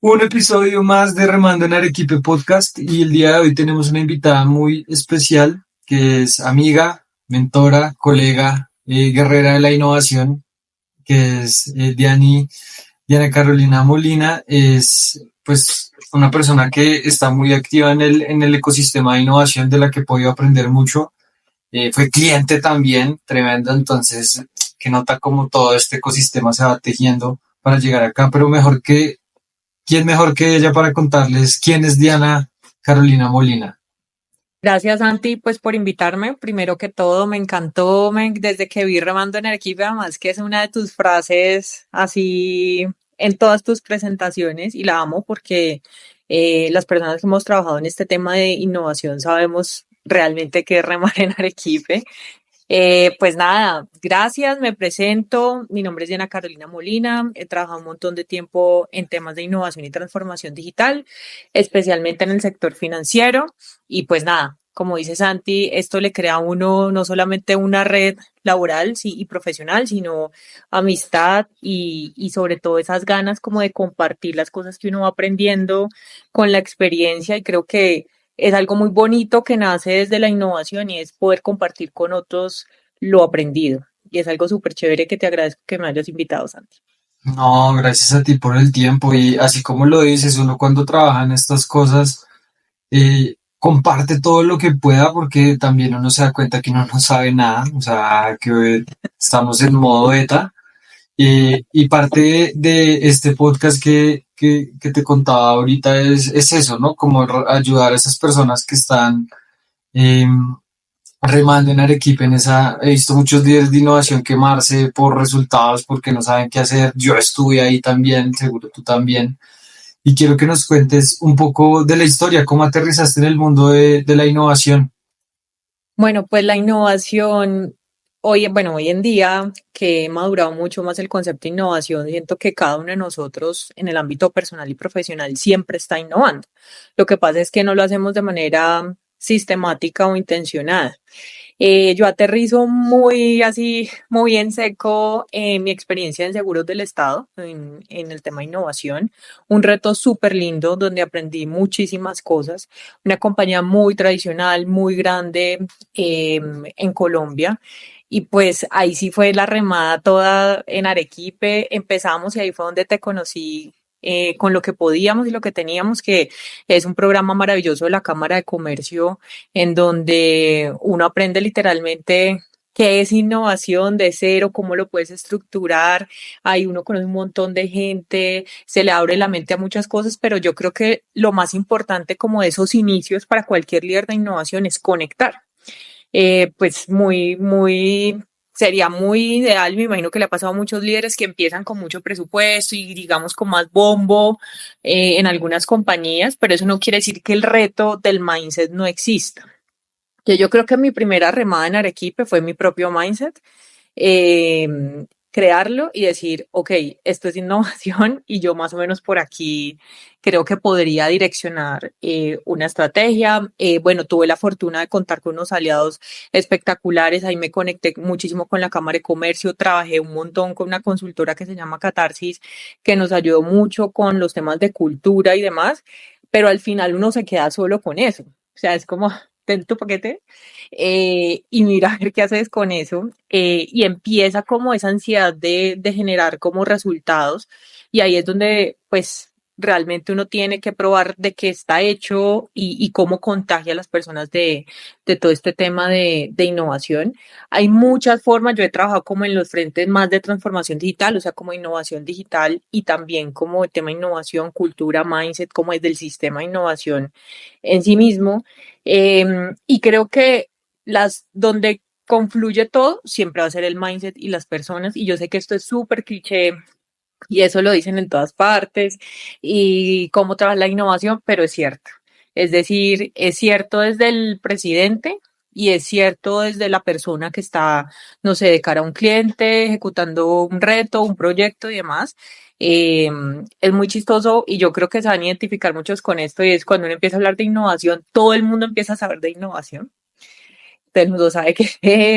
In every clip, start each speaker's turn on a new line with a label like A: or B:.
A: Un episodio más de Remando en Arequipe Podcast y el día de hoy tenemos una invitada muy especial que es amiga, mentora, colega, guerrera de la innovación, que es Diana Carolina Molina. Es pues una persona que está muy activa en el ecosistema de innovación de la que he podido aprender mucho. Fue cliente también, tremendo, entonces que nota cómo todo este ecosistema se va tejiendo para llegar acá, pero ¿quién mejor que ella para contarles quién es Diana Carolina Molina?
B: Gracias, Santi, pues por invitarme. Primero que todo, me encantó desde que vi Remando en Arequipa, además que es una de tus frases así en todas tus presentaciones y la amo porque las personas que hemos trabajado en este tema de innovación sabemos realmente qué es remar en Arequipe. Pues nada, gracias, me presento. Mi nombre es Diana Carolina Molina. He trabajado un montón de tiempo en temas de innovación y transformación digital, especialmente en el sector financiero. Y pues nada, como dice Santi, esto le crea a uno no solamente una red laboral y profesional, sino amistad y sobre todo esas ganas como de compartir las cosas que uno va aprendiendo con la experiencia. Y creo que es algo muy bonito que nace desde la innovación y es poder compartir con otros lo aprendido. Y es algo súper chévere que te agradezco que me hayas invitado, Santi.
A: No, gracias a ti por el tiempo y así como lo dices, uno cuando trabaja en estas cosas comparte todo lo que pueda porque también uno se da cuenta que uno no sabe nada, o sea, que estamos en modo beta. Y parte de este podcast que te contaba ahorita es eso, ¿no? Como ayudar a esas personas que están eh, remando en Arequipa en esa. He visto muchos líderes de innovación quemarse por resultados porque no saben qué hacer. Yo estuve ahí también, seguro tú también. Y quiero que nos cuentes un poco de la historia, cómo aterrizaste en el mundo de la innovación.
B: Bueno, pues la innovación, hoy en día que he madurado mucho más el concepto de innovación, siento que cada uno de nosotros en el ámbito personal y profesional siempre está innovando. Lo que pasa es que no lo hacemos de manera sistemática o intencionada. Yo aterrizo muy así, muy en seco mi experiencia en seguros del Estado, en el tema de innovación. Un reto súper lindo donde aprendí muchísimas cosas. Una compañía muy tradicional, muy grande en Colombia. Y pues ahí sí fue la remada toda en Arequipe. Empezamos y ahí fue donde te conocí con lo que podíamos y lo que teníamos, que es un programa maravilloso de la Cámara de Comercio en donde uno aprende literalmente qué es innovación de cero, cómo lo puedes estructurar. Ahí uno conoce un montón de gente, se le abre la mente a muchas cosas, pero yo creo que lo más importante como de esos inicios para cualquier líder de innovación es conectar. Pues sería muy ideal, me imagino que le ha pasado a muchos líderes que empiezan con mucho presupuesto y digamos con más bombo en algunas compañías, pero eso no quiere decir que el reto del mindset no exista. Que yo creo que mi primera remada en Arequipe fue mi propio mindset, crearlo y decir, ok, esto es innovación y yo más o menos por aquí creo que podría direccionar una estrategia. Bueno, tuve la fortuna de contar con unos aliados espectaculares, ahí me conecté muchísimo con la Cámara de Comercio, trabajé un montón con una consultora que se llama Catarsis, que nos ayudó mucho con los temas de cultura y demás, pero al final uno se queda solo con eso. O sea, es como, ten tu paquete y mira a ver qué haces con eso. Y empieza como esa ansiedad de generar como resultados. Y ahí es donde pues realmente uno tiene que probar de qué está hecho y cómo contagia a las personas de todo este tema de innovación. Hay muchas formas, yo he trabajado como en los frentes más de transformación digital, o sea, como innovación digital y también como el tema de innovación, cultura, mindset, como es del sistema de innovación en sí mismo. Y creo que donde confluye todo siempre va a ser el mindset y las personas. Y yo sé que esto es súper cliché y eso lo dicen en todas partes y cómo trabaja la innovación, pero es cierto. Es decir, es cierto desde el presidente y es cierto desde la persona que está, no sé, de cara a un cliente, ejecutando un reto, un proyecto y demás. Eh, es muy chistoso y yo creo que se van a identificar muchos con esto y es cuando uno empieza a hablar de innovación, todo el mundo empieza a saber de innovación. Todo el mundo sabe qué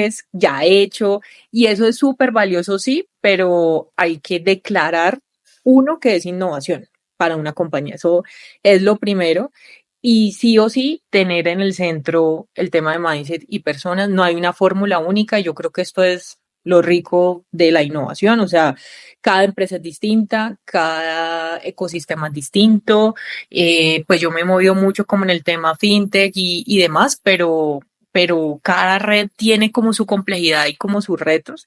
B: es, ya hecho, y eso es súper valioso, sí, pero hay que declarar uno que es innovación. para una compañía. Eso es lo primero. Y sí o sí, tener en el centro el tema de mindset y personas. No hay una fórmula única. Yo creo que esto es lo rico de la innovación. O sea, cada empresa es distinta, cada ecosistema es distinto. Pues yo me he movido mucho como en el tema fintech y demás, pero cada red tiene como su complejidad y como sus retos.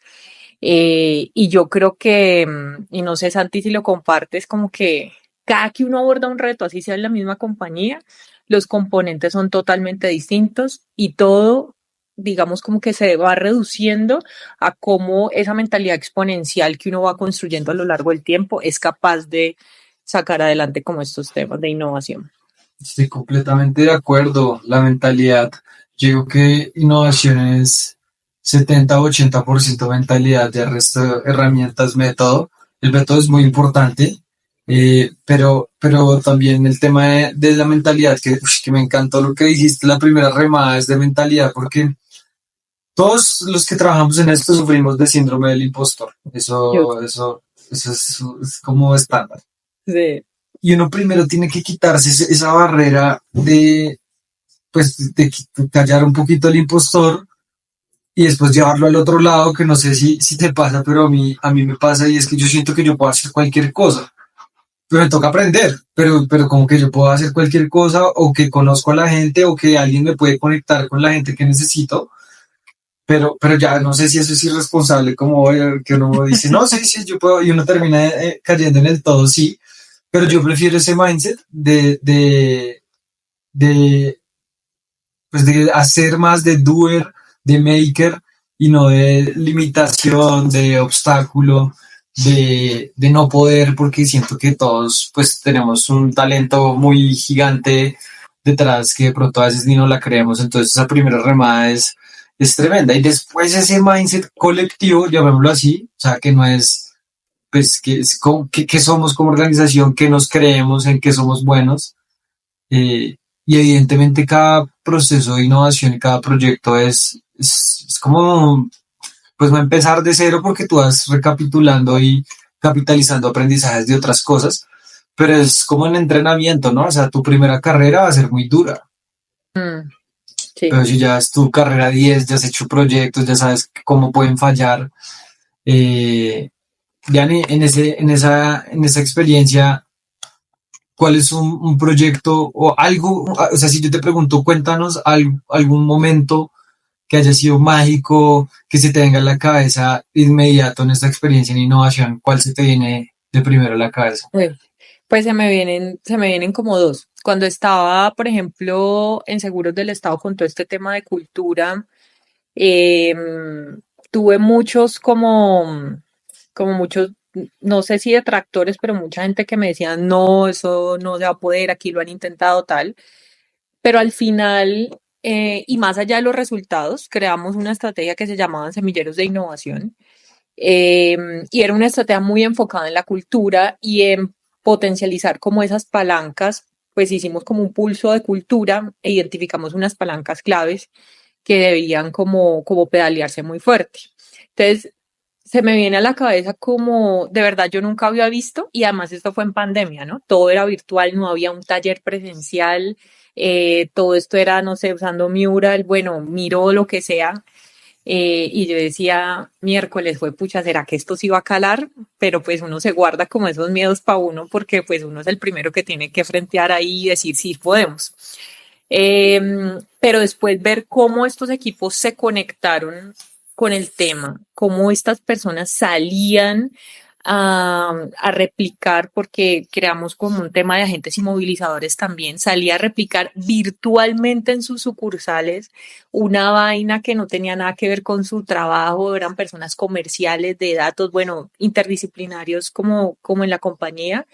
B: Y yo creo que, y no sé, Santi, si lo compartes, como que cada que uno aborda un reto, así sea en la misma compañía, los componentes son totalmente distintos y todo, digamos, como que se va reduciendo a cómo esa mentalidad exponencial que uno va construyendo a lo largo del tiempo es capaz de sacar adelante como estos temas de innovación.
A: Estoy completamente de acuerdo. La mentalidad, yo digo que innovación es 70 o 80% mentalidad, de resto herramientas, método. El método es muy importante, pero también el tema de la mentalidad, que me encantó lo que dijiste, la primera remada es de mentalidad, porque todos los que trabajamos en esto sufrimos de síndrome del impostor.
B: Yo
A: Eso es como estándar.
B: sé.
A: Y uno primero tiene que quitarse esa barrera de, pues, de callar un poquito el impostor y después llevarlo al otro lado, que no sé si te pasa, pero a mí me pasa y es que yo siento que yo puedo hacer cualquier cosa, pero me toca aprender, pero como que yo puedo hacer cualquier cosa o que conozco a la gente o que alguien me puede conectar con la gente que necesito, pero ya no sé si eso es irresponsable, como que uno dice, no, sí, sí, yo puedo, y uno termina cayendo en el todo, sí, pero yo prefiero ese mindset de, pues de hacer más de doer, de maker, y no de limitación, de obstáculo, de no poder, porque siento que todos pues tenemos un talento muy gigante detrás que de pronto a veces ni nos la creemos, entonces esa primera remada es tremenda. Y después ese mindset colectivo, llamémoslo así, o sea, que no es, pues, que somos como organización, que nos creemos, en que somos buenos, y evidentemente cada proceso de innovación y cada proyecto es como, pues no empezar de cero porque tú vas recapitulando y capitalizando aprendizajes de otras cosas, pero es como en entrenamiento, ¿no? O sea, tu primera carrera va a ser muy dura,
B: Mm, sí.
A: pero si ya es tu carrera 10, ya has hecho proyectos, ya sabes cómo pueden fallar, eh, ya en esa experiencia, ¿cuál es un proyecto o algo? O sea, si yo te pregunto, cuéntanos algún momento que haya sido mágico, que se te venga a la cabeza inmediato en esta experiencia en innovación, ¿cuál se te viene de primero a la cabeza?
B: Uy, pues se me vienen como dos. Cuando estaba, por ejemplo, en Seguros del Estado con todo este tema de cultura, tuve muchos como muchos, no sé si detractores, pero mucha gente que me decía, no, eso no se va a poder, aquí lo han intentado tal. Pero al final, y más allá de los resultados, creamos una estrategia que se llamaba Semilleros de Innovación, y era una estrategia muy enfocada en la cultura y en potencializar como esas palancas, pues hicimos como un pulso de cultura e identificamos unas palancas claves que debían como pedalearse muy fuerte. Entonces, se me viene a la cabeza como de verdad yo nunca había visto, y además esto fue en pandemia, ¿no? Todo era virtual, no había un taller presencial, todo esto era, no sé, usando Mural, bueno, miro lo que sea, y yo decía, miércoles fue pucha, ¿será que esto sí va a calar? Pero pues uno se guarda como esos miedos para uno porque pues uno es el primero que tiene que frentear ahí y decir, sí, podemos. Pero después ver cómo estos equipos se conectaron con el tema, cómo estas personas salían a replicar, porque creamos como un tema de agentes y movilizadores también, salía a replicar virtualmente en sus sucursales una vaina que no tenía nada que ver con su trabajo, eran personas comerciales de datos, bueno, interdisciplinarios como en la compañía.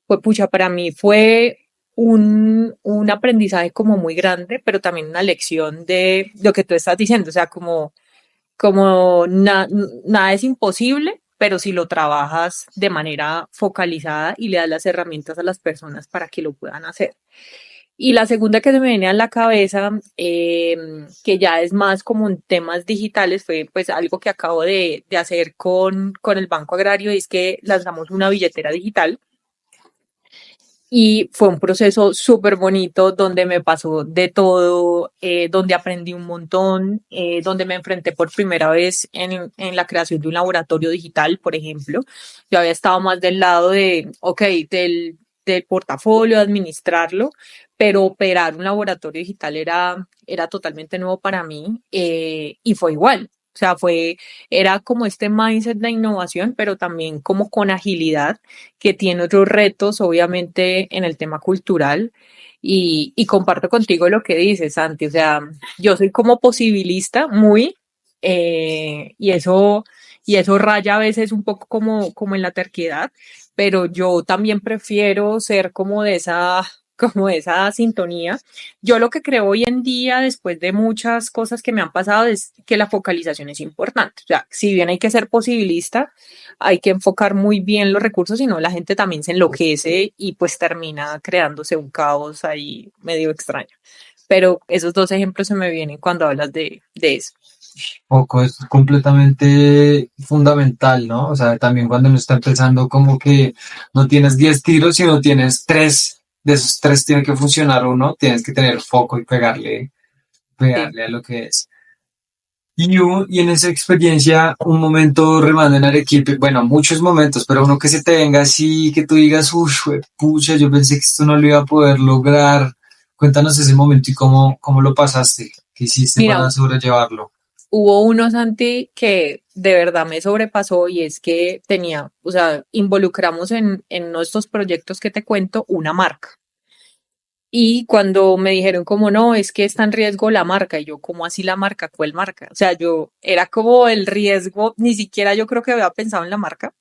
B: Pues pucha, para mí fue un aprendizaje como muy grande, pero también una lección de lo que tú estás diciendo, o sea, como nada es imposible, pero si lo trabajas de manera focalizada y le das las herramientas a las personas para que lo puedan hacer. Y la segunda que se me viene a la cabeza, que ya es más como en temas digitales, fue pues algo que acabo de hacer con el Banco Agrario, y es que lanzamos una billetera digital Y fue un proceso súper bonito donde me pasó de todo, donde aprendí un montón, donde me enfrenté por primera vez en la creación de un laboratorio digital, por ejemplo. Yo había estado más del lado de, ok, del portafolio, administrarlo, pero operar un laboratorio digital era totalmente nuevo para mí, y fue igual. O sea, era como este mindset de innovación, pero también como con agilidad, que tiene otros retos, obviamente, en el tema cultural. Y comparto contigo lo que dices, Santi. O sea, yo soy como posibilista muy, y eso raya a veces un poco como en la terquedad, pero yo también prefiero ser como de esa sintonía. Yo lo que creo hoy en día, después de muchas cosas que me han pasado, es que la focalización es importante. O sea, si bien hay que ser posibilista, hay que enfocar muy bien los recursos, si no la gente también se enloquece y pues termina creándose un caos ahí medio extraño. Pero esos dos ejemplos se me vienen cuando hablas de eso.
A: Poco es completamente fundamental, ¿no? O sea, también cuando uno está empezando como que no tienes 10 tiros, sino tienes 3, de esos 3 tiene que funcionar uno, tienes que tener foco y
B: Sí.
A: pegarle a lo que es. Y en esa experiencia, un momento remando en Arequipe, bueno, muchos momentos, pero uno que se te venga así, que tú digas, uff, pucha, yo pensé que esto no lo iba a poder lograr. Cuéntanos ese momento y cómo lo pasaste, qué hiciste
B: Mira,
A: para sobrellevarlo.
B: hubo uno, Santi, que de verdad me sobrepasó y es que tenía, o sea, involucramos en nuestros proyectos que te cuento una marca. Y cuando me dijeron como no, es que está en riesgo la marca, y yo, ¿cómo así la marca? ¿Cuál marca? O sea, yo era como el riesgo, ni siquiera yo creo que había pensado en la marca.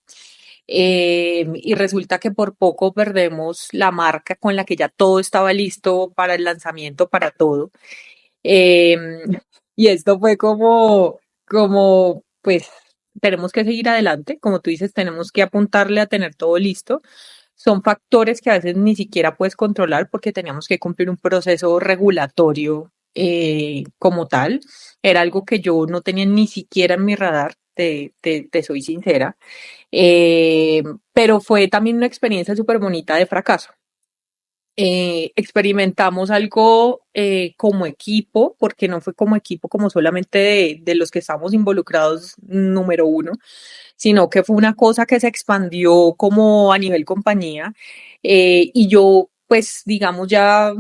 B: Y resulta que por poco perdemos la marca con la que ya todo estaba listo para el lanzamiento, para todo. Eh, y esto fue pues, tenemos que seguir adelante. Como tú dices, tenemos que apuntarle a tener todo listo. Son factores que a veces ni siquiera puedes controlar porque teníamos que cumplir un proceso regulatorio, como tal. Era algo que yo no tenía ni siquiera en mi radar, te soy sincera. Eh, pero fue también una experiencia súper bonita de fracaso. Experimentamos algo, como equipo, porque no fue como equipo como solamente de los que estamos involucrados número uno, sino que fue una cosa que se expandió como a nivel compañía. Y yo, pues, digamos ya,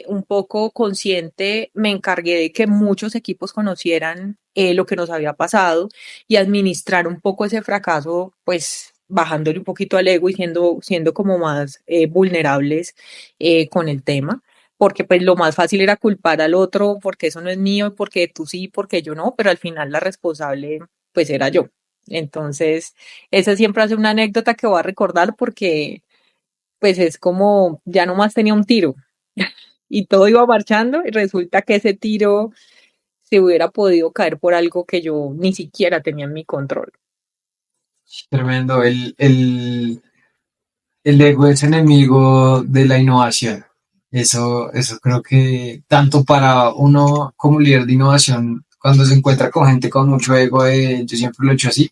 B: un poco consciente, me encargué de que muchos equipos conocieran, lo que nos había pasado y administrar un poco ese fracaso, pues bajándole un poquito al ego y siendo como más, vulnerables, con el tema, porque pues lo más fácil era culpar al otro porque eso no es mío, porque tú sí, porque yo no, pero al final la responsable pues era yo. Entonces, esa siempre hace una anécdota que voy a recordar porque pues es como ya nomás tenía un tiro y todo iba marchando y resulta que ese tiro se hubiera podido caer por algo que yo ni siquiera tenía en mi control.
A: Tremendo, el ego es enemigo de la innovación. Eso creo que tanto para uno como líder de innovación, cuando se encuentra con gente con mucho ego, yo siempre lo he hecho así.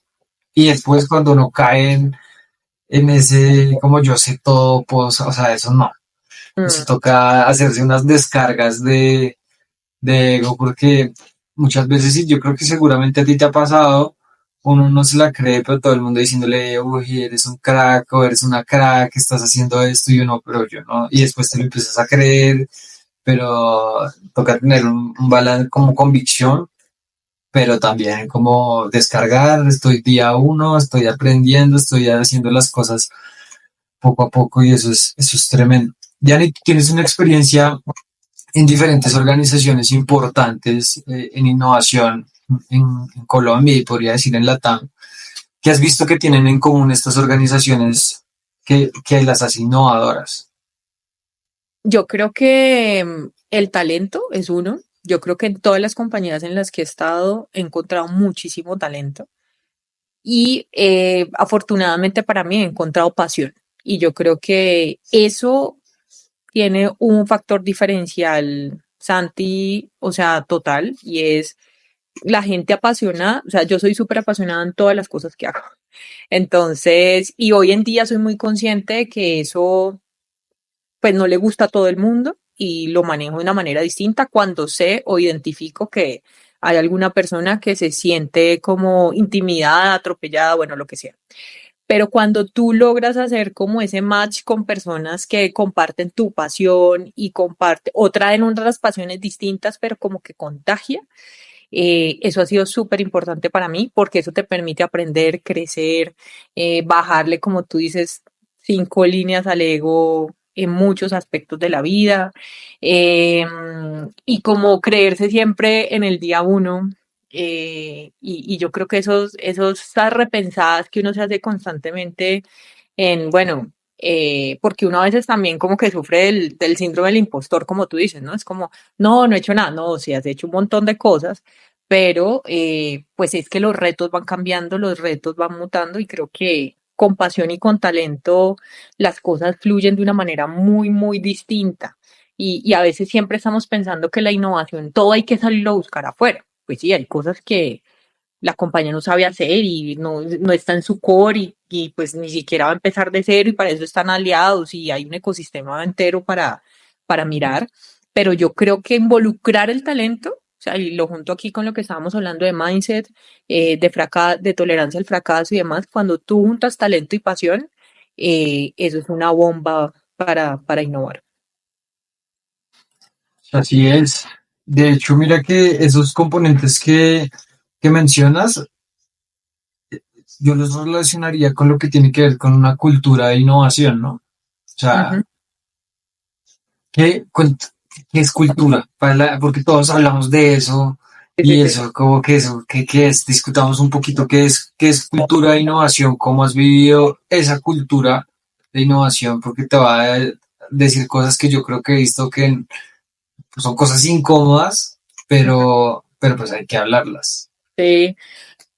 A: Y después cuando uno cae en ese, como yo sé todo, pues, o sea, eso no. Eso
B: Mm,
A: toca hacerse unas descargas de ego, porque muchas veces, y yo creo que seguramente a ti te ha pasado, uno no se la cree, pero todo el mundo diciéndole, uy, eres un crack o eres una crack, estás haciendo esto y uno, pero yo no, y después te lo empiezas a creer, pero toca tener un balance como convicción, pero también como descargar, estoy día uno, estoy aprendiendo, estoy haciendo las cosas poco a poco y eso es tremendo. Yani, tienes una experiencia en diferentes organizaciones importantes, en innovación en Colombia y podría decir en Latam. ¿Qué has visto que tienen en común estas organizaciones que las hace innovadoras?
B: Yo creo que, el talento es uno. Yo creo que en todas las compañías en las que he estado he encontrado muchísimo talento. Y, afortunadamente para mí he encontrado pasión. Y yo creo que eso tiene un factor diferencial, Santi, o sea, total, y es la gente apasionada. O sea, yo soy súper apasionada en todas las cosas que hago. Entonces, y hoy en día soy muy consciente de que eso pues no le gusta a todo el mundo y lo manejo de una manera distinta cuando sé o identifico que hay alguna persona que se siente como intimidada, atropellada, bueno, lo que sea. Pero cuando tú logras hacer como ese match con personas que comparten tu pasión y comparten o traen otras pasiones distintas, pero como que contagia, eso ha sido súper importante para mí porque eso te permite aprender, crecer, bajarle, como tú dices, 5 líneas al ego en muchos aspectos de la vida, eh, y como creerse siempre en el día uno. Y yo creo que esas repensadas que uno se hace constantemente en, bueno, porque uno a veces también como que sufre del síndrome del impostor, como tú dices, ¿no? Es como, no he hecho nada, no, sí, has hecho un montón de cosas, pero pues es que los retos van cambiando, los retos van mutando y creo que con pasión y con talento las cosas fluyen de una manera muy, muy distinta. Y a veces siempre estamos pensando que la innovación, todo hay que salirlo a buscar afuera. Pues sí, hay cosas que la compañía no sabe hacer y no está en su core y pues ni siquiera va a empezar de cero y para eso están aliados y hay un ecosistema entero para mirar. Pero yo creo que involucrar el talento, o sea, y lo junto aquí con lo que estábamos hablando de mindset, de tolerancia al fracaso y demás, cuando tú juntas talento y pasión, eso es una bomba para innovar.
A: Así es. De hecho, mira que esos componentes que mencionas, yo los relacionaría con lo que tiene que ver con una cultura de innovación, ¿no? O sea,
B: Ujú,
A: ¿qué, qué es cultura? Porque todos hablamos de eso
B: sí, sí,
A: y
B: sí.
A: eso, como que eso, ¿qué es? Discutamos un poquito qué es cultura de innovación, cómo has vivido esa cultura de innovación, porque te va a decir cosas que yo creo que he visto que pues, son cosas incómodas,
B: Ujú,
A: pero pues hay que hablarlas.
B: sí.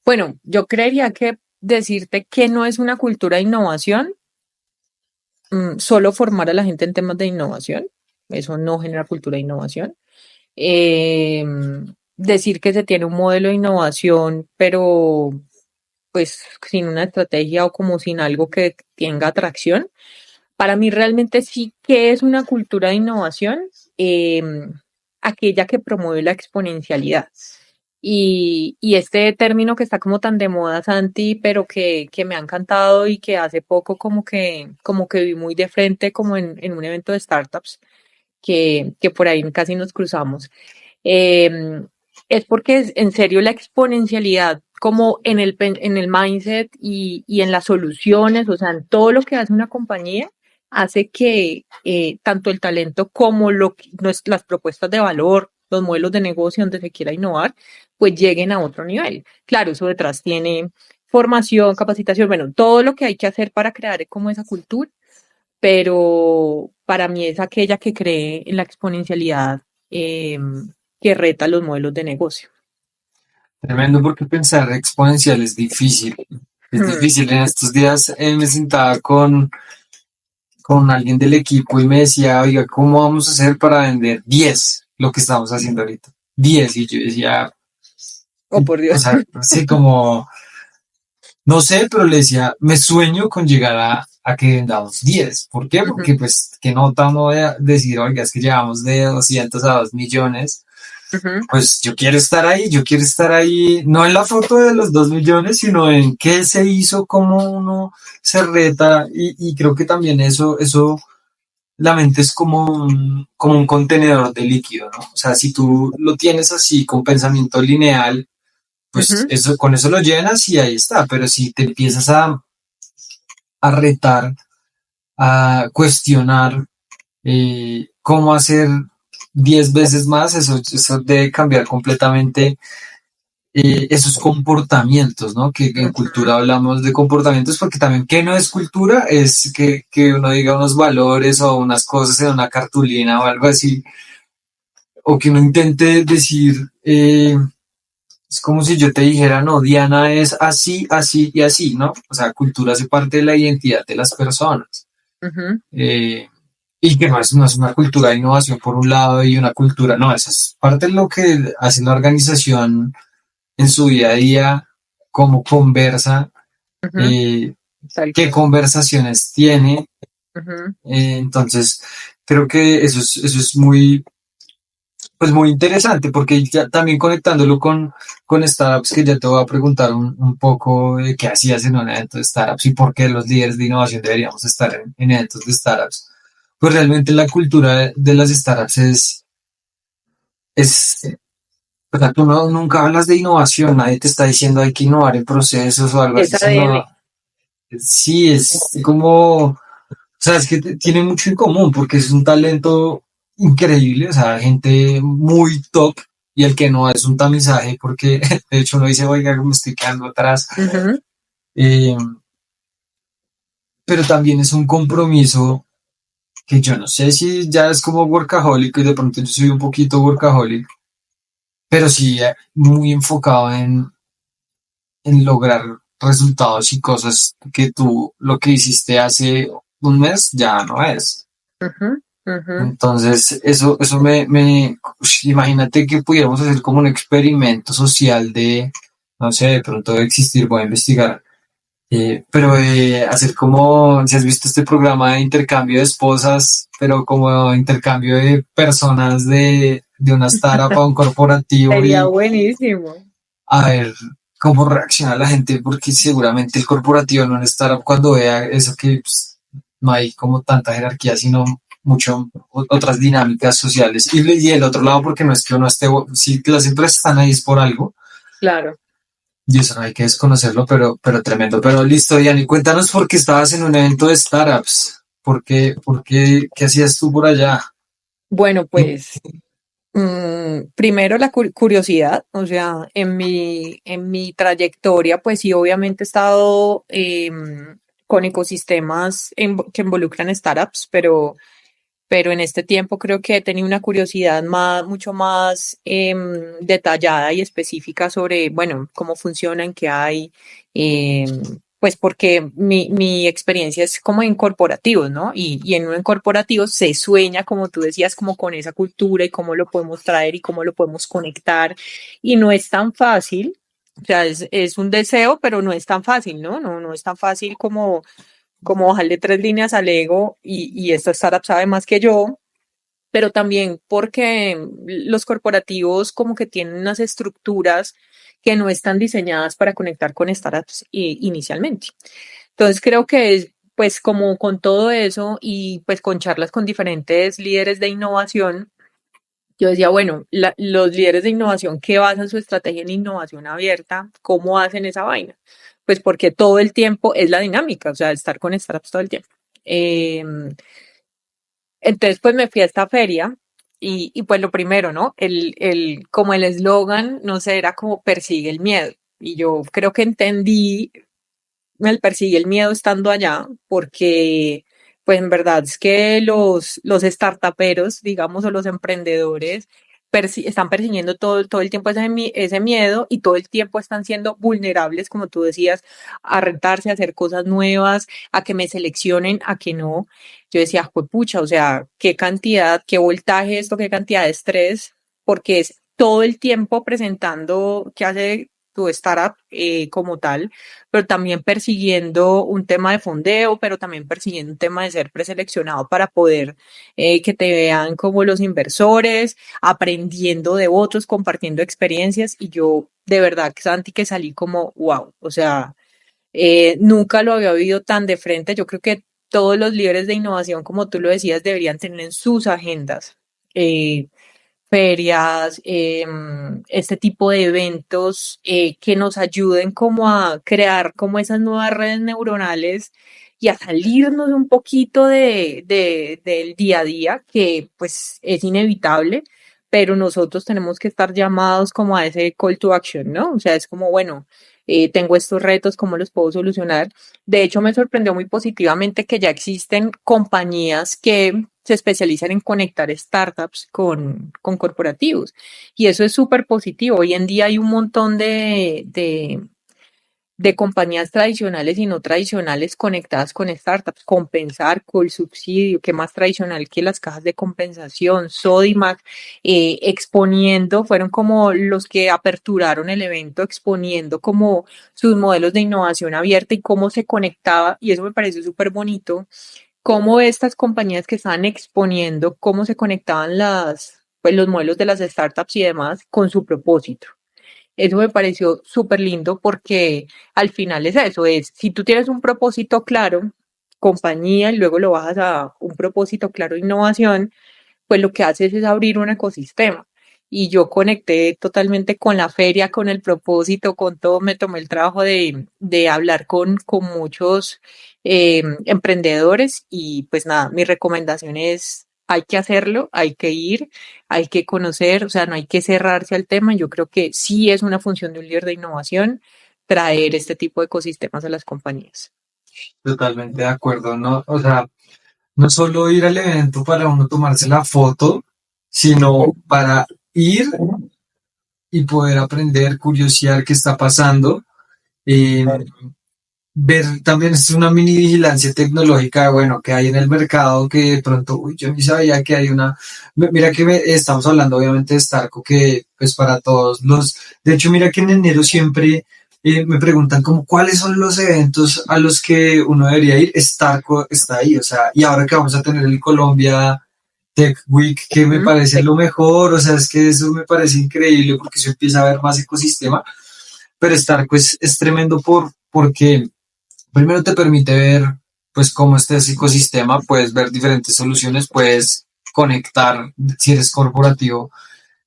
B: Bueno, yo creería que decirte que no es una cultura de innovación, solo formar a la gente en temas de innovación, eso no genera cultura de innovación. Eh, Decir que se tiene un modelo de innovación, pero pues sin una estrategia o como sin algo que tenga atracción. Para mí realmente sí que es una cultura de innovación, eh, aquella que promueve la exponencialidad. Y este término que está como tan de moda, Santi, pero que me ha encantado y que hace poco como que vi muy de frente como en un evento de startups que por ahí casi nos cruzamos. Eh, es porque en serio la exponencialidad como en el mindset y en las soluciones, o sea, en todo lo que hace una compañía, hace que tanto el talento como las propuestas de valor, los modelos de negocio donde se quiera innovar, pues lleguen a otro nivel. Claro, eso detrás tiene formación, capacitación, bueno, todo lo que hay que hacer para crear como esa cultura, pero para mí es aquella que cree en la exponencialidad, eh, que reta los modelos de negocio.
A: Tremendo porque pensar exponencial es difícil. Es
B: Hmm,
A: difícil. En estos días me sentaba con alguien del equipo y me decía, oiga, ¿cómo vamos a hacer para vender 10 lo que estamos haciendo ahorita? 10. Y yo decía,
B: oh, por
A: o
B: Dios.
A: sea, sí, como, no sé, pero le decía, me sueño con llegar a que vendamos 10. ¿Por qué?
B: Ujú,
A: Porque pues, que no estamos de decir, oiga, es que llevamos de 200 a 2 millones.
B: ujú,
A: Pues yo quiero estar ahí, no en la foto de los 2 millones, sino en qué se hizo, cómo uno se reta, y creo que también eso, la mente es como un contenedor de líquido, ¿no? O sea, si tú lo tienes así con pensamiento lineal, pues
B: ujú,
A: eso, con eso lo llenas y ahí está, pero si te empiezas a retar, a cuestionar cómo hacer 10 veces más, eso debe cambiar completamente esos comportamientos, ¿no? Que en
B: ujú,
A: cultura hablamos de comportamientos porque también que no es cultura es que uno diga unos valores o unas cosas en una cartulina o algo así, o que uno intente decir, es como si yo te dijera, no, Diana es así, así y así, ¿no? O sea, cultura hace parte de la identidad de las personas.
B: ujú,
A: Eh, y que no es una cultura de innovación por un lado y una cultura, no, esa es parte de lo que hace la organización en su día a día, cómo conversa,
B: ujú,
A: eh,
B: tal
A: qué
B: cual.
A: conversaciones tiene.
B: Ujú,
A: Entonces, creo que eso es muy, pues muy interesante, porque ya también conectándolo con startups, que ya te voy a preguntar un poco de qué hacías en un evento de startups y por qué los líderes de innovación deberíamos estar en eventos de startups. Pues realmente la cultura de las startups es, o sea, tú nunca hablas de innovación, nadie te está diciendo hay que innovar en procesos o algo
B: Es
A: así,
B: ADN.
A: sino sí, es como, o sea, es que tiene mucho en común porque es un talento increíble, o sea, gente muy top y el que no es un tamizaje porque de hecho uno dice, oiga, me estoy quedando atrás.
B: Ujú.
A: Eh, pero también es un compromiso que yo no sé si ya es como workaholic y de pronto yo soy un poquito workaholic, pero sí muy enfocado en lograr resultados y cosas que tú lo que hiciste hace un mes ya no es.
B: Ujú, ujú.
A: Entonces, eso imagínate que pudiéramos hacer como un experimento social de, no sé, de pronto de existir, voy a investigar, pero hacer como, si has visto este programa de intercambio de esposas, pero como intercambio de personas de una startup a un corporativo
B: Sería
A: y
B: buenísimo.
A: a ver cómo reacciona la gente, porque seguramente el corporativo no estará cuando vea eso que pues, no hay como tanta jerarquía, sino mucho otras dinámicas sociales. Y el otro lado, porque no es que uno esté, si las empresas están ahí es por algo,
B: Claro.
A: y eso no hay que desconocerlo, pero tremendo. Pero listo, Yanni, cuéntanos por qué estabas en un evento de startups. ¿Qué hacías tú por allá?
B: Bueno, pues primero la curiosidad, o sea, en mi trayectoria, pues sí, obviamente he estado con ecosistemas que involucran startups, pero en este tiempo creo que he tenido una curiosidad mucho más detallada y específica sobre, bueno, cómo funcionan, qué hay, pues porque mi experiencia es como en corporativos, ¿no? Y en un corporativo se sueña, como tú decías, como con esa cultura y cómo lo podemos traer y cómo lo podemos conectar. Y no es tan fácil. O sea, es un deseo, pero no es tan fácil, ¿no? No es tan fácil como bajarle 3 líneas al ego y esta startup sabe más que yo, pero también porque los corporativos como que tienen unas estructuras que no están diseñadas para conectar con startups inicialmente. Entonces creo que es, pues como con todo eso y pues con charlas con diferentes líderes de innovación, yo decía, bueno, los líderes de innovación que basan su estrategia en innovación abierta, ¿cómo hacen esa vaina? Pues porque todo el tiempo es la dinámica, o sea, estar con startups todo el tiempo. Entonces, pues me fui a esta feria y pues lo primero, ¿no? Como el eslogan, no sé, era como persigue el miedo. Y yo creo que entendí el persigue el miedo estando allá, porque pues en verdad es que los startuperos, digamos, o los emprendedores, están persiguiendo todo el tiempo ese miedo y todo el tiempo están siendo vulnerables, como tú decías, a retarse, a hacer cosas nuevas, a que me seleccionen, a que no. Yo decía, pucha, o sea, qué cantidad, qué voltaje esto, qué cantidad de estrés, porque es todo el tiempo presentando qué hace tu startup como tal, pero también persiguiendo un tema de fondeo, pero también persiguiendo un tema de ser preseleccionado para poder que te vean como los inversores, aprendiendo de otros, compartiendo experiencias. Y yo, de verdad, Santi, que salí como, wow, o sea, nunca lo había vivido tan de frente. Yo creo que todos los líderes de innovación, como tú lo decías, deberían tener en sus agendas. eh, Ferias, este tipo de eventos que nos ayuden como a crear como esas nuevas redes neuronales y a salirnos un poquito del día a día, que pues es inevitable, pero nosotros tenemos que estar llamados como a ese call to action, ¿no? O sea, es como, bueno, tengo estos retos, ¿cómo los puedo solucionar? De hecho, me sorprendió muy positivamente que ya existen compañías que se especializan en conectar startups con corporativos. Y eso es súper positivo. Hoy en día hay un montón de compañías tradicionales y no tradicionales conectadas con startups. Compensar, subsidio, que más tradicional que las cajas de compensación, Sodimac, exponiendo, fueron como los que aperturaron el evento, exponiendo como sus modelos de innovación abierta y cómo se conectaba. Y eso me pareció súper bonito cómo estas compañías que estaban exponiendo cómo se conectaban pues, los modelos de las startups y demás con su propósito. Eso me pareció súper lindo porque al final es eso, es si tú tienes un propósito claro, compañía, y luego lo bajas a un propósito claro de innovación, pues lo que haces es abrir un ecosistema. Y yo conecté totalmente con la feria, con el propósito, con todo. Me tomé el trabajo de hablar con muchos emprendedores y pues nada, mi recomendación es, hay que hacerlo, hay que ir, hay que conocer, o sea, no hay que cerrarse al tema. Yo creo que sí es una función de un líder de innovación traer este tipo de ecosistemas a las compañías.
A: Totalmente de acuerdo, ¿no? O sea, no solo ir al evento para uno tomarse la foto, sino para ir y poder aprender, curiosear qué está pasando. eh, Ver también es una mini vigilancia tecnológica, bueno, que hay en el mercado que de pronto, uy, yo ni sabía que hay una. Mira que estamos hablando obviamente de Starco, que pues para todos de hecho, mira que en enero siempre me preguntan como cuáles son los eventos a los que uno debería ir. Starco está ahí, o sea, y ahora que vamos a tener el Colombia Tech Week, que me
B: Ujú.
A: parece lo mejor, o sea, es que eso me parece increíble porque se empieza a ver más ecosistema, pero Starco es tremendo porque primero te permite ver pues cómo está ese ecosistema, puedes ver diferentes soluciones, puedes conectar, si eres corporativo,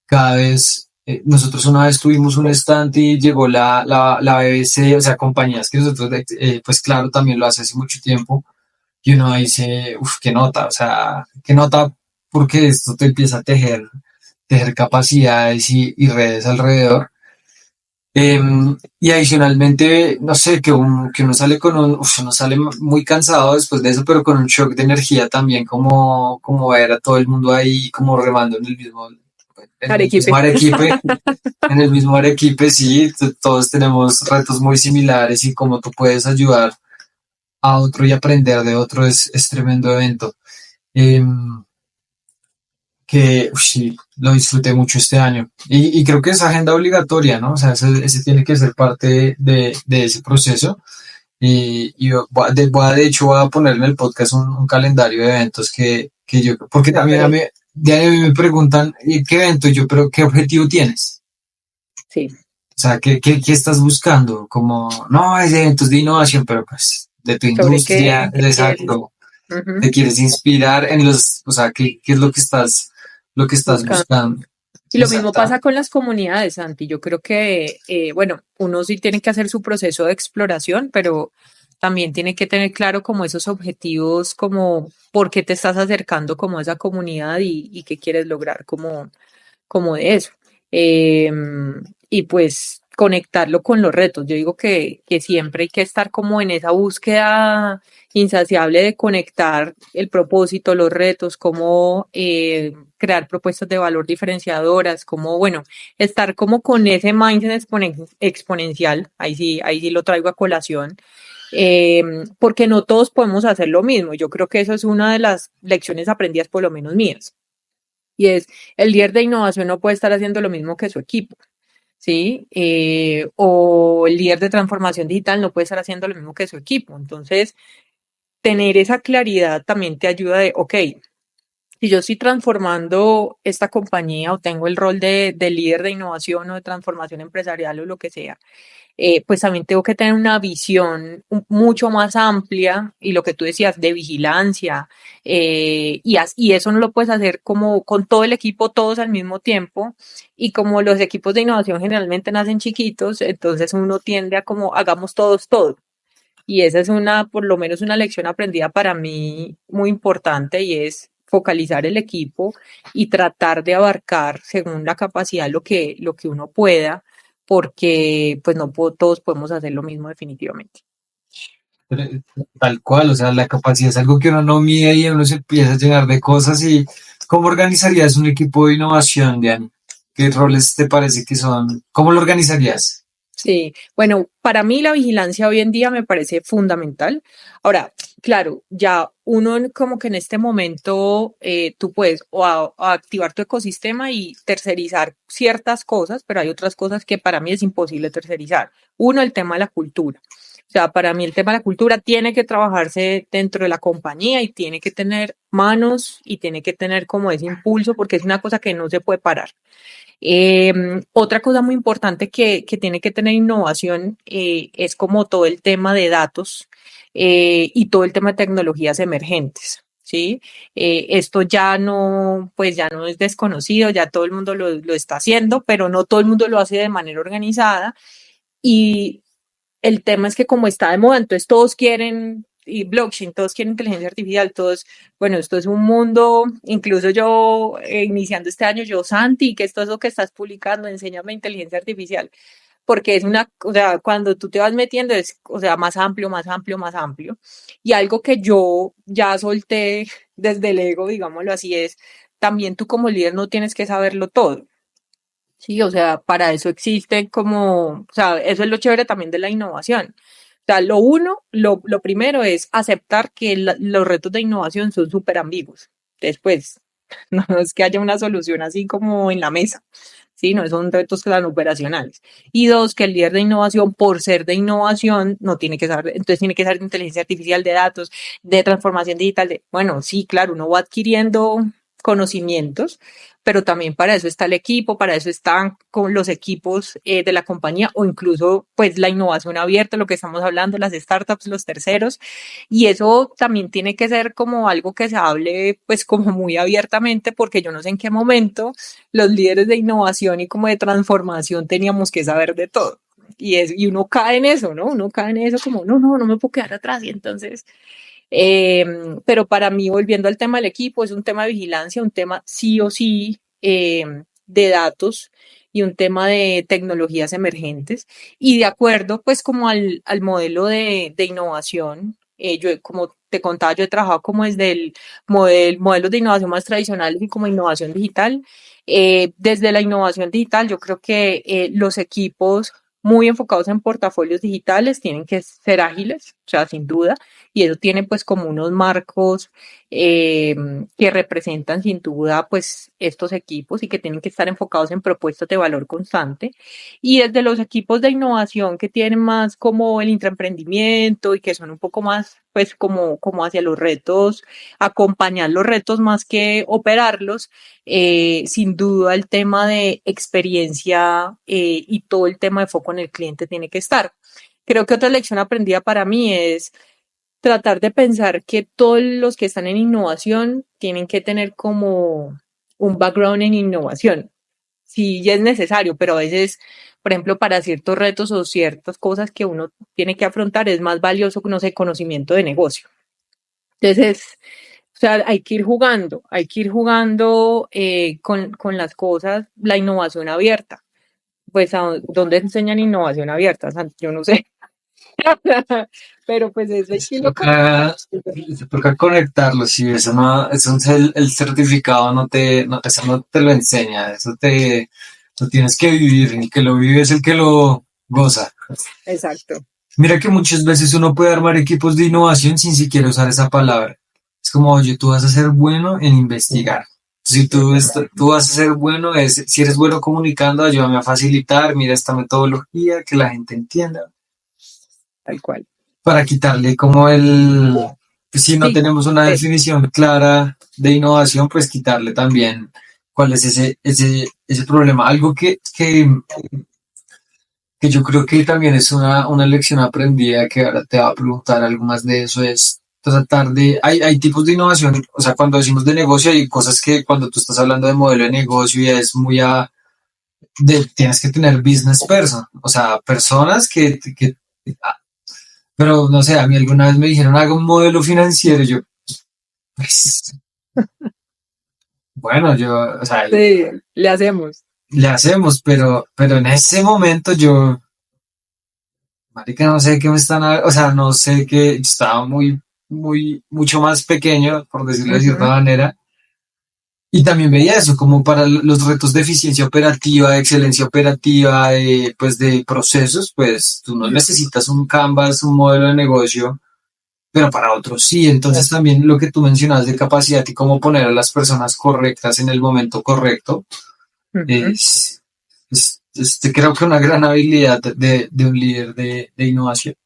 A: cada vez, nosotros una vez tuvimos un stand y llegó la BBC, o sea, compañías que nosotros, pues claro, también lo hace mucho tiempo, y uno dice, uff, qué nota, o sea, qué nota, porque esto te empieza a tejer capacidades y redes alrededor. Y adicionalmente, no sé, que uno sale uno sale muy cansado después de eso, pero con un shock de energía también, como ver a todo el mundo ahí como remando en el mismo
B: Arequipe.
A: Arequipe, en el mismo Arequipe, sí, todos tenemos retos muy similares y cómo tú puedes ayudar a otro y aprender de otro es tremendo evento. Em, que sí, lo disfruté mucho este año. Y creo que es agenda obligatoria, ¿no? O sea, ese tiene que ser parte de ese proceso. Y de hecho, voy a poner en el podcast un calendario de eventos que yo, porque también
B: Chévere.
A: de ahí a mí me preguntan, ¿y qué evento? Yo, pero ¿qué objetivo tienes?
B: Sí,
A: O sea, ¿qué estás buscando? Como, no, hay eventos de innovación, pero pues de tu
B: sobre
A: industria,
B: qué quieres.
A: exacto, te
B: Ujú.
A: quieres inspirar en o sea, ¿qué es lo que estás
B: Buscando.
A: buscando?
B: Y lo mismo
A: Exacto.
B: pasa con las comunidades, Santi. Yo creo que, bueno, uno sí tiene que hacer su proceso de exploración, pero también tiene que tener claro como esos objetivos, como por qué te estás acercando como a esa comunidad y qué quieres lograr como de eso. Eh, y pues conectarlo con los retos. Yo digo que siempre hay que estar como en esa búsqueda insaciable de conectar el propósito, los retos, cómo crear propuestas de valor diferenciadoras, cómo, bueno, estar como con ese mindset exponencial, ahí sí lo traigo a colación, porque no todos podemos hacer lo mismo. Yo creo que eso es una de las lecciones aprendidas, por lo menos mías. Y es, el líder de innovación no puede estar haciendo lo mismo que su equipo, ¿sí? O el líder de transformación digital no puede estar haciendo lo mismo que su equipo. Entonces, tener esa claridad también te ayuda de, ok, si yo estoy transformando esta compañía o tengo el rol de líder de innovación o de transformación empresarial o lo que sea, pues también tengo que tener una visión mucho más amplia y lo que tú decías de vigilancia, y eso no lo puedes hacer como con todo el equipo, todos al mismo tiempo, y como los equipos de innovación generalmente nacen chiquitos, entonces uno tiende a como hagamos todos todo. Y esa es por lo menos una lección aprendida para mí muy importante y es focalizar el equipo y tratar de abarcar según la capacidad lo que uno pueda, porque pues no todos podemos hacer lo mismo definitivamente.
A: Tal cual, o sea, la capacidad es algo que uno no mide y uno se empieza a llenar de cosas. ¿Y cómo organizarías un equipo de innovación, Diane? ¿Qué roles te parece que son? ¿Cómo lo organizarías?
B: Sí, bueno, para mí la vigilancia hoy en día me parece fundamental. Ahora, claro, ya uno como que en este momento tú puedes o activar tu ecosistema y tercerizar ciertas cosas, pero hay otras cosas que para mí es imposible tercerizar. Uno, el tema de la cultura. O sea, para mí el tema de la cultura tiene que trabajarse dentro de la compañía y tiene que tener manos y tiene que tener como ese impulso porque es una cosa que no se puede parar. Otra cosa muy importante que tiene que tener innovación es como todo el tema de datos y todo el tema de tecnologías emergentes. ¿Sí? Esto ya no, pues ya no es desconocido, ya todo el mundo lo está haciendo, pero no todo el mundo lo hace de manera organizada. Y el tema es que como está de moda, entonces todos quieren y blockchain, todos quieren inteligencia artificial, todos, bueno, esto es un mundo, incluso yo iniciando este año, yo, Santi, ¿qué es todo eso que estás publicando? Enséñame inteligencia artificial, porque es una, o sea, cuando tú te vas metiendo es, o sea, más amplio, más amplio, más amplio. Y algo que yo ya solté desde el ego, digámoslo así, es también tú como líder no tienes que saberlo todo. Sí, o sea, para eso existe como, o sea, eso es lo chévere también de la innovación. O sea, lo primero es aceptar que los retos de innovación son súper ambiguos. Después, no es que haya una solución así como en la mesa, sí, no son retos tan operacionales. Y dos, que el líder de innovación, por ser de innovación, no tiene que saber, entonces tiene que saber de inteligencia artificial, de datos, de transformación digital, de, bueno, sí, claro, uno va adquiriendo conocimientos, pero también para eso está el equipo, para eso están con los equipos de la compañía o incluso pues la innovación abierta, lo que estamos hablando, las startups, los terceros, y eso también tiene que ser como algo que se hable pues como muy abiertamente, porque yo no sé en qué momento los líderes de innovación y como de transformación teníamos que saber de todo. Y uno cae en eso, ¿no? Uno cae en eso como, no me puedo quedar atrás. Y entonces pero para mí, volviendo al tema del equipo, es un tema de vigilancia, un tema sí o sí de datos y un tema de tecnologías emergentes. Y de acuerdo, pues, como al modelo de innovación, yo, como te contaba, yo he trabajado como desde el modelos de innovación más tradicionales y como innovación digital. Desde la innovación digital, yo creo que los equipos muy enfocados en portafolios digitales tienen que ser ágiles, o sea, sin duda, y eso tiene pues como unos marcos eh, que representan sin duda pues estos equipos y que tienen que estar enfocados en propuestas de valor constante. Y desde los equipos de innovación que tienen más como el intraemprendimiento y que son un poco más pues como hacia los retos, acompañar los retos más que operarlos, sin duda el tema de experiencia y todo el tema de foco en el cliente tiene que estar. Creo que otra lección aprendida para mí es tratar de pensar que todos los que están en innovación tienen que tener como un background en innovación. Sí, ya es necesario, pero a veces, por ejemplo, para ciertos retos o ciertas cosas que uno tiene que afrontar, es más valioso, no sé, conocimiento de negocio. Entonces, o sea, hay que ir jugando con las cosas, la innovación abierta. Pues, ¿dónde enseñan innovación abierta? Yo no sé. Pero pues eso hay que irlo
A: Se toca conectarlo, si eso no, eso es el certificado no te, no, eso no te lo enseña, eso te, lo tienes que vivir, el que lo vive es el que lo goza.
B: exacto.
A: Mira que muchas veces uno puede armar equipos de innovación sin siquiera usar esa palabra. Es como, oye, tú vas a ser bueno en investigar. Si tú vas a ser bueno, si eres bueno comunicando, ayúdame a facilitar, mira esta metodología, que la gente entienda,
B: Tal cual.
A: para quitarle como pues, si no
B: Sí,
A: tenemos una definición clara de innovación, pues quitarle también cuál es ese problema. Algo que yo creo que también es una lección aprendida que ahora te va a preguntar algo más de eso es tratar hay tipos de innovación, o sea, cuando decimos de negocio hay cosas que cuando tú estás hablando de modelo de negocio ya es muy tienes que tener business person, o sea, personas pero no sé, a mí alguna vez me dijeron haga un modelo financiero y yo, pues, bueno, o sea,
B: sí, le hacemos.
A: le hacemos, pero en ese momento yo, marica, no sé qué me están, o sea, no sé qué, estaba mucho más pequeño, por decirlo de cierta
B: Ujú.
A: manera, y también veía eso, como para los retos de eficiencia operativa, de excelencia operativa, pues de procesos, pues tú no necesitas un Canvas, un modelo de negocio, pero para otros sí. Entonces también lo que tú mencionas de capacidad y cómo poner a las personas correctas en el momento correcto,
B: Ujú.
A: es creo que una gran habilidad de un líder de innovación.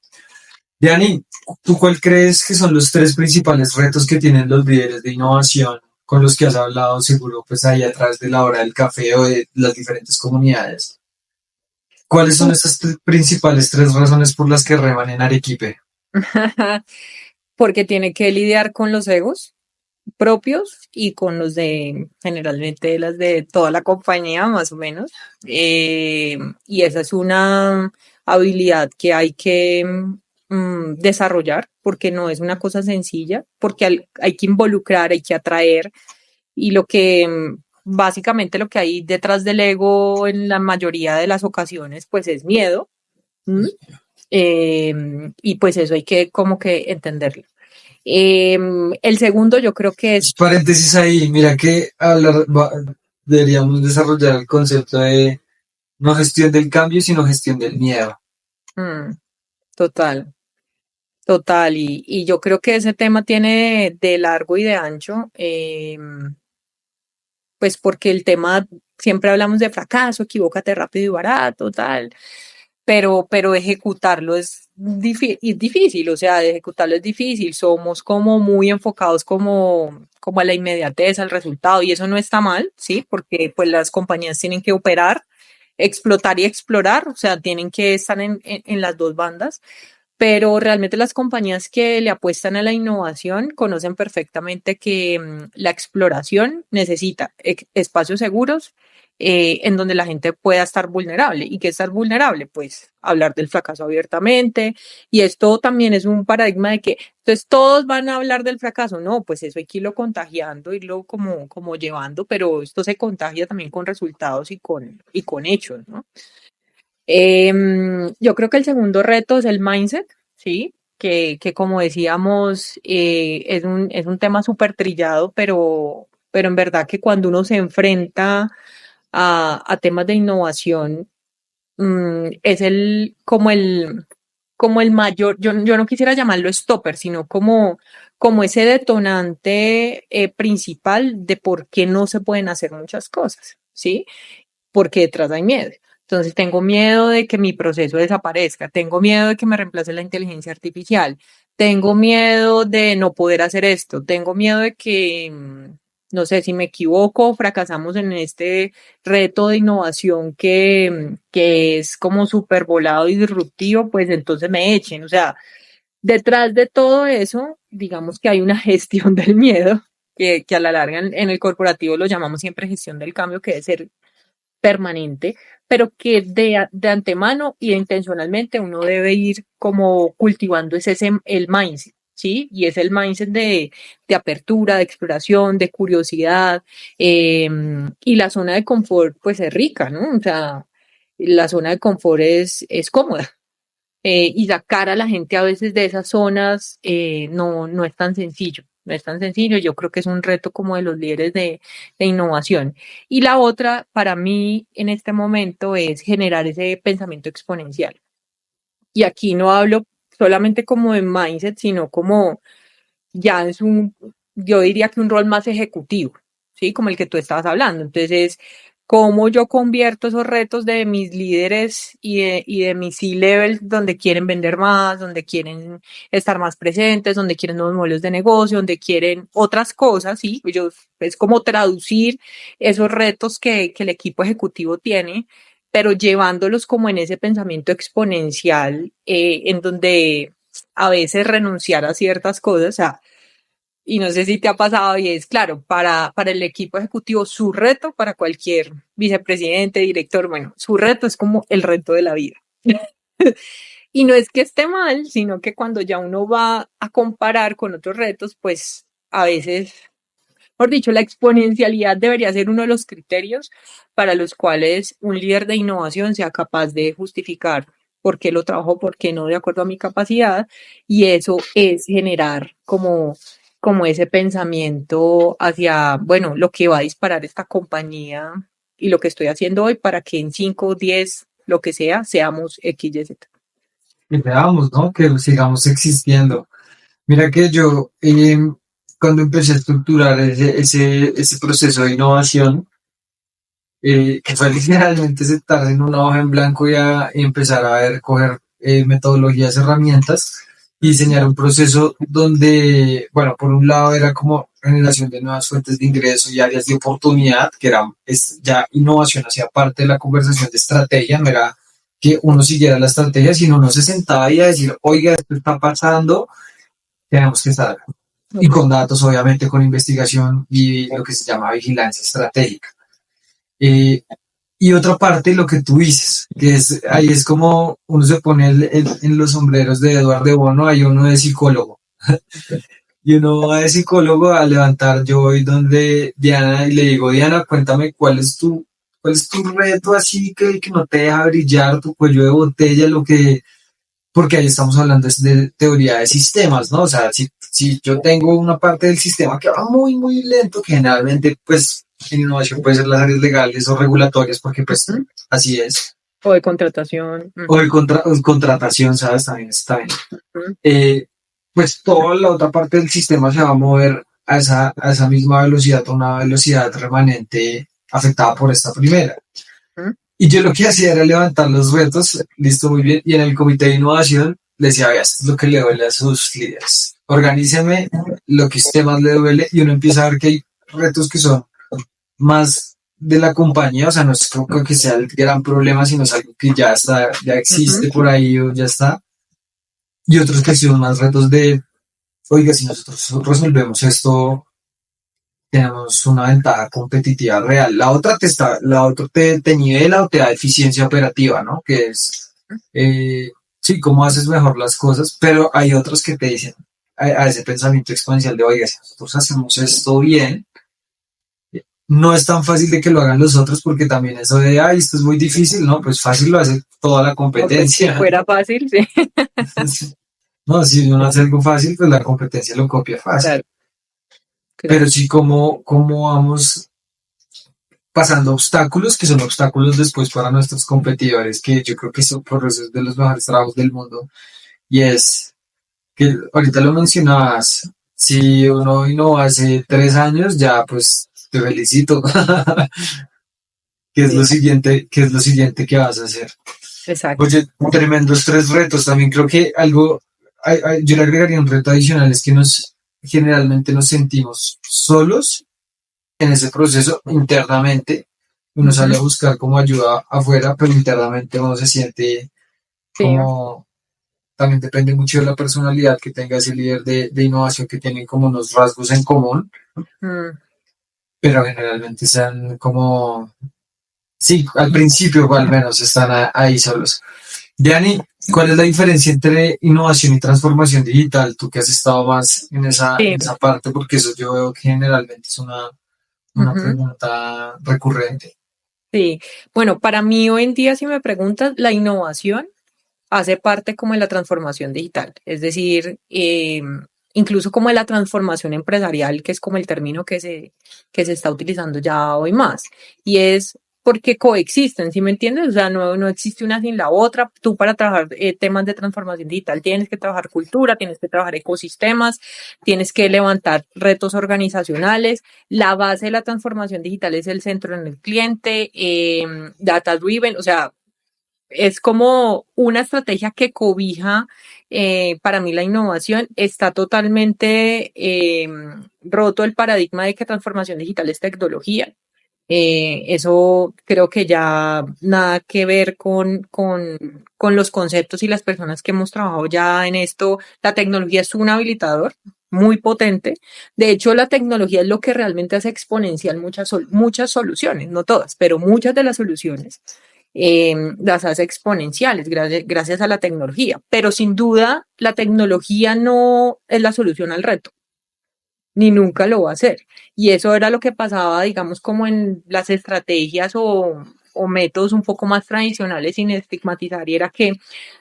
A: Diani, ¿tú cuál crees que son los tres principales retos que tienen los líderes de innovación con los que has hablado seguro pues ahí atrás de la hora del café o de las diferentes comunidades? ¿Cuáles son estas principales tres razones por las que reman en Arequipe?
B: Porque tiene que lidiar con los egos propios y con los de generalmente las de toda la compañía, más o menos. Y esa es una habilidad que hay que desarrollar porque no es una cosa sencilla, porque hay que involucrar, hay que atraer y lo que básicamente lo que hay detrás del ego en la mayoría de las ocasiones pues es miedo. ¿M? Y pues eso hay que como que entenderlo. El segundo yo creo que es,
A: Paréntesis ahí, mira que deberíamos desarrollar el concepto de no gestión del cambio, sino gestión del miedo.
B: mm, total, total, y yo creo que ese tema tiene de largo y de ancho, pues porque el tema, siempre hablamos de fracaso, equivócate rápido y barato, tal, pero ejecutarlo es difícil, o sea, ejecutarlo es difícil, somos como muy enfocados como a la inmediatez, al resultado, y eso no está mal, ¿sí? Porque pues las compañías tienen que operar, explotar y explorar, o sea, tienen que estar en las dos bandas, pero realmente las compañías que le apuestan a la innovación conocen perfectamente que la exploración necesita espacios seguros en donde la gente pueda estar vulnerable. ¿Y qué es estar vulnerable? Pues hablar del fracaso abiertamente. Y esto también es un paradigma de que entonces todos van a hablar del fracaso. No, pues eso hay que irlo contagiando, irlo como llevando, pero esto se contagia también con resultados y con hechos, ¿no? Yo creo que el segundo reto es el mindset, ¿sí? Que como decíamos, es un tema súper trillado, pero en verdad que cuando uno se enfrenta a temas de innovación, es como el mayor, yo no quisiera llamarlo stopper, sino como ese detonante principal de por qué no se pueden hacer muchas cosas, ¿sí? Porque detrás hay miedo. Entonces tengo miedo de que mi proceso desaparezca, tengo miedo de que me reemplace la inteligencia artificial, tengo miedo de no poder hacer esto, tengo miedo de que, no sé, si me equivoco, fracasamos en este reto de innovación que es como súper volado y disruptivo, pues entonces me echen. O sea, detrás de todo eso, digamos que hay una gestión del miedo, que a la larga en el corporativo lo llamamos siempre gestión del cambio, que debe ser permanente, pero que de antemano y intencionalmente uno debe ir como cultivando ese el mindset, ¿sí? Y es el mindset de apertura, de exploración, de curiosidad, y la zona de confort pues es rica, ¿no? O sea, la zona de confort es cómoda. Y sacar a la gente a veces de esas zonas no es tan sencillo. No es tan sencillo, yo creo que es un reto como de los líderes de innovación. Y la otra, para mí, en este momento, es generar ese pensamiento exponencial. Y aquí no hablo solamente como de mindset, sino como ya es yo diría que un rol más ejecutivo, ¿sí? Como el que tú estabas hablando. Entonces, cómo yo convierto esos retos de mis líderes y de mis C-levels, donde quieren vender más, donde quieren estar más presentes, donde quieren nuevos modelos de negocio, donde quieren otras cosas, ¿sí? Ellos, es como traducir esos retos que el equipo ejecutivo tiene, pero llevándolos como en ese pensamiento exponencial, en donde a veces renunciar a ciertas cosas, o sea, y no sé si te ha pasado, y es claro, para el equipo ejecutivo, su reto, para cualquier vicepresidente, director, bueno, su reto es como el reto de la vida. Y no es que esté mal, sino que cuando ya uno va a comparar con otros retos, pues a veces, por dicho, la exponencialidad debería ser uno de los criterios para los cuales un líder de innovación sea capaz de justificar por qué lo trabajo, por qué no, de acuerdo a mi capacidad, y eso es generar como ese pensamiento hacia, bueno, lo que va a disparar esta compañía y lo que estoy haciendo hoy para que en 5, 10, lo que sea, seamos X, Y, Z.
A: Que veamos, ¿no? Que sigamos existiendo. Mira que yo, cuando empecé a estructurar ese proceso de innovación, que fue literalmente sentarse en una hoja en blanco y empezar a ver, coger metodologías, herramientas, y diseñar un proceso donde, bueno, por un lado era como generación de nuevas fuentes de ingreso y áreas de oportunidad, que era ya innovación hacia parte de la conversación de estrategia, no era que uno siguiera la estrategia, sino uno se sentaba y a decir, oiga, esto está pasando, tenemos que estar. Y
B: Ok.
A: con datos, obviamente, con investigación y lo que se llama vigilancia estratégica. Eh, y otra parte, lo que tú dices, que es ahí es como uno se pone en los sombreros de Eduardo de Bono, hay uno de psicólogo. Y uno va de psicólogo a levantar, yo voy donde Diana y le digo, Diana, cuéntame cuál es tu reto así que no te deja brillar, tu cuello de botella, lo que, porque ahí estamos hablando es de teoría de sistemas, ¿no? O sea, si yo tengo una parte del sistema que va muy, muy lento, que generalmente, pues, en innovación puede ser las áreas legales o regulatorias, porque pues
B: Ujú.
A: así es.
B: O de contratación.
A: O de
B: Ujú,
A: contratación, ¿sabes? También está bien.
B: ujú,
A: eh, pues toda la otra parte del sistema se va a mover a esa misma velocidad, a una velocidad remanente afectada por esta primera.
B: ujú.
A: Y yo lo que hacía era levantar los retos, listo, muy bien, y en el comité de innovación le decía, vea, esto es lo que le duele a sus líderes. Organíceme lo que a usted más le duele y uno empieza a ver que hay retos que son más de la compañía, o sea, no es como que sea el gran problema, sino es algo que ya está, ya
B: Ujú.
A: existe por ahí o ya está. Y otros que son más retos de, oiga, si nosotros resolvemos esto, tenemos una ventaja competitiva real. La otra te nivela o te da eficiencia operativa, ¿no? Que es, sí, cómo haces mejor las cosas, pero hay otros que te dicen a ese pensamiento exponencial de, oiga, si nosotros hacemos esto bien, no es tan fácil de que lo hagan los otros porque también eso de, ay, esto es muy difícil, ¿no? Pues fácil lo hace toda la
B: No, pues si
A: competencia.
B: fuera fácil, sí.
A: No, si uno hace algo fácil, pues la competencia lo copia fácil.
B: Claro,
A: Pero
B: claro.
A: sí, cómo vamos pasando obstáculos que son obstáculos después para nuestros competidores, que yo creo que eso por eso es de los mejores trabajos del mundo. Y es que ahorita lo mencionabas, si uno innova hace 3 años, ya pues te felicito. ¿Qué es lo
B: Sí,
A: siguiente? ¿Qué es lo siguiente que vas a hacer?
B: exacto.
A: Oye, tremendos 3 retos. También creo que algo, yo le agregaría un reto adicional, es que generalmente nos sentimos solos en ese proceso internamente. Uno sale
B: Ujú.
A: a buscar como ayuda afuera, pero internamente uno se siente
B: Sí.
A: como, también depende mucho de la personalidad que tenga ese líder de innovación que tienen como unos rasgos en común,
B: Mm.
A: pero generalmente sean como, sí, al principio al menos están ahí solos. Diani, ¿cuál es la diferencia entre innovación y transformación digital? Tú que has estado más
B: Sí.
A: en esa parte, porque eso yo veo que generalmente es una
B: Ujú.
A: pregunta recurrente.
B: Sí. Bueno, para mí hoy en día, si me preguntas, la innovación hace parte como de la transformación digital, es decir, incluso como de la transformación empresarial, que es como el término que se está utilizando ya hoy más. Y es porque coexisten, ¿sí me entiendes? O sea, no existe una sin la otra. Tú para trabajar temas de transformación digital tienes que trabajar cultura, tienes que trabajar ecosistemas, tienes que levantar retos organizacionales. La base de la transformación digital es el centro en el cliente, data driven, o sea, es como una estrategia que cobija para mí la innovación. Está totalmente roto el paradigma de que transformación digital es tecnología. Eso creo que ya nada que ver con los conceptos y las personas que hemos trabajado ya en esto. La tecnología es un habilitador muy potente. De hecho, la tecnología es lo que realmente hace exponencial muchas soluciones, no todas, pero muchas de las soluciones las hace exponenciales gracias a la tecnología. Pero sin duda, la tecnología no es la solución al reto, ni nunca lo va a hacer. Y eso era lo que pasaba, digamos, como en las estrategias o métodos un poco más tradicionales sin estigmatizar, y era que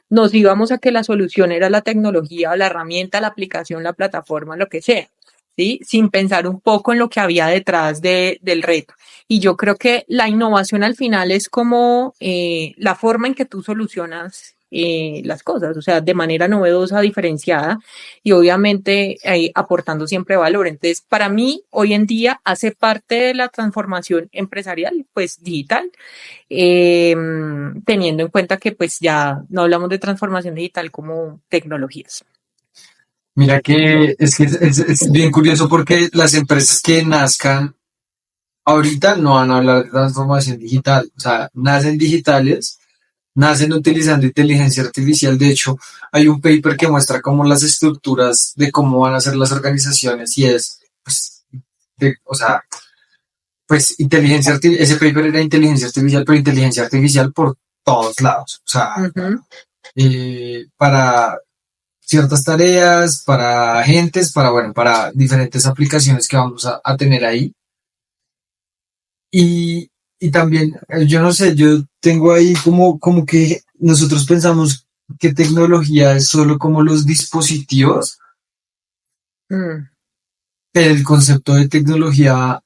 B: nos íbamos a que la solución era la tecnología o la herramienta, la aplicación, la plataforma, lo que sea, ¿sí? Sin pensar un poco en lo que había detrás del reto. Y yo creo que la innovación al final es como la forma en que tú solucionas las cosas, o sea, de manera novedosa, diferenciada y obviamente aportando siempre valor. Entonces, para mí, hoy en día hace parte de la transformación empresarial, pues digital, eh, teniendo en cuenta que pues ya no hablamos de transformación digital como tecnologías.
A: Mira que es bien curioso porque las empresas que nazcan ahorita no van a hablar de transformación digital, o sea, nacen digitales, nacen utilizando inteligencia artificial. De hecho, hay un paper que muestra cómo las estructuras de cómo van a ser las organizaciones y es, pues, o sea, pues ese paper era inteligencia artificial, pero inteligencia artificial por todos lados, o sea,
B: Ujú.
A: para ciertas tareas, para agentes, para, bueno, para diferentes aplicaciones que vamos a tener ahí. Y también, yo no sé, yo tengo ahí como que nosotros pensamos que tecnología es solo como los dispositivos,
B: Mm,
A: pero el concepto de tecnología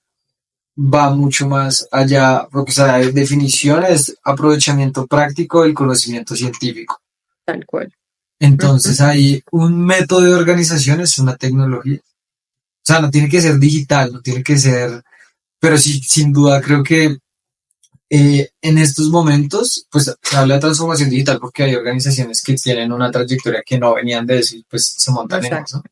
A: va mucho más allá, porque o sea, la definición es aprovechamiento práctico del conocimiento científico.
B: tal cual. Ujú.
A: Entonces ahí un método de organización es una tecnología. O sea, no tiene que ser digital, no tiene que ser, pero sí, sin duda creo que en estos momentos, pues se habla de transformación digital porque hay organizaciones que tienen una trayectoria que no venían de eso y pues se montan en
B: Exacto.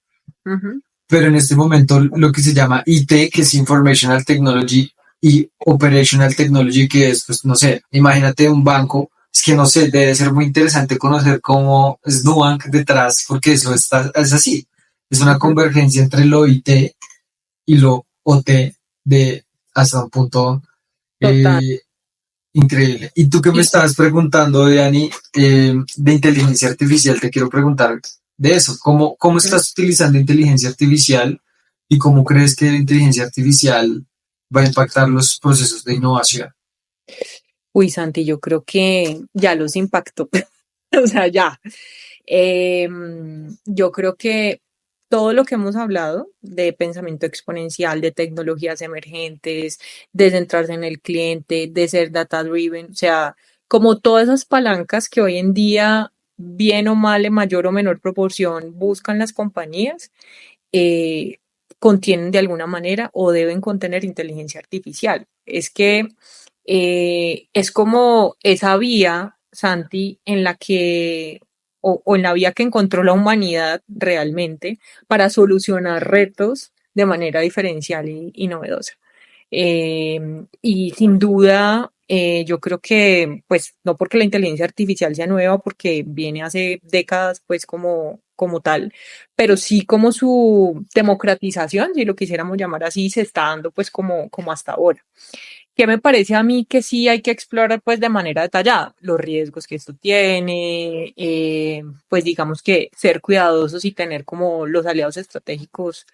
A: eso.
B: Ujú.
A: Pero en este momento lo que se llama IT, que es Informational Technology, y Operational Technology, que es, pues no sé, imagínate un banco, es que no sé, debe ser muy interesante conocer cómo es Nubank detrás, porque eso es así, es una
B: Ujú.
A: convergencia entre lo IT y lo OT de hasta un punto
B: Total.
A: eh, increíble. Y tú que me
B: Y
A: estabas preguntando, Dani, de inteligencia artificial, te quiero preguntar de eso. ¿Cómo
B: ujú.
A: estás utilizando inteligencia artificial y cómo crees que la inteligencia artificial va a impactar los procesos de innovación?
B: Uy, Santi, yo creo que ya los impactó. O sea, ya. Yo creo que todo lo que hemos hablado de pensamiento exponencial, de tecnologías emergentes, de centrarse en el cliente, de ser data driven, o sea, como todas esas palancas que hoy en día, bien o mal, en mayor o menor proporción, buscan las compañías, eh, contienen de alguna manera o deben contener inteligencia artificial. Es que es como esa vía, Santi, en la que, o en la vía que encontró la humanidad realmente para solucionar retos de manera diferencial y novedosa. Y sin duda, yo creo que, pues, no porque la inteligencia artificial sea nueva, porque viene hace décadas, pues, como tal, pero sí como su democratización, si lo quisiéramos llamar así, se está dando, pues, como hasta ahora. ¿Qué me parece a mí que sí hay que explorar pues de manera detallada? Los riesgos que esto tiene, pues digamos que ser cuidadosos y tener como los aliados estratégicos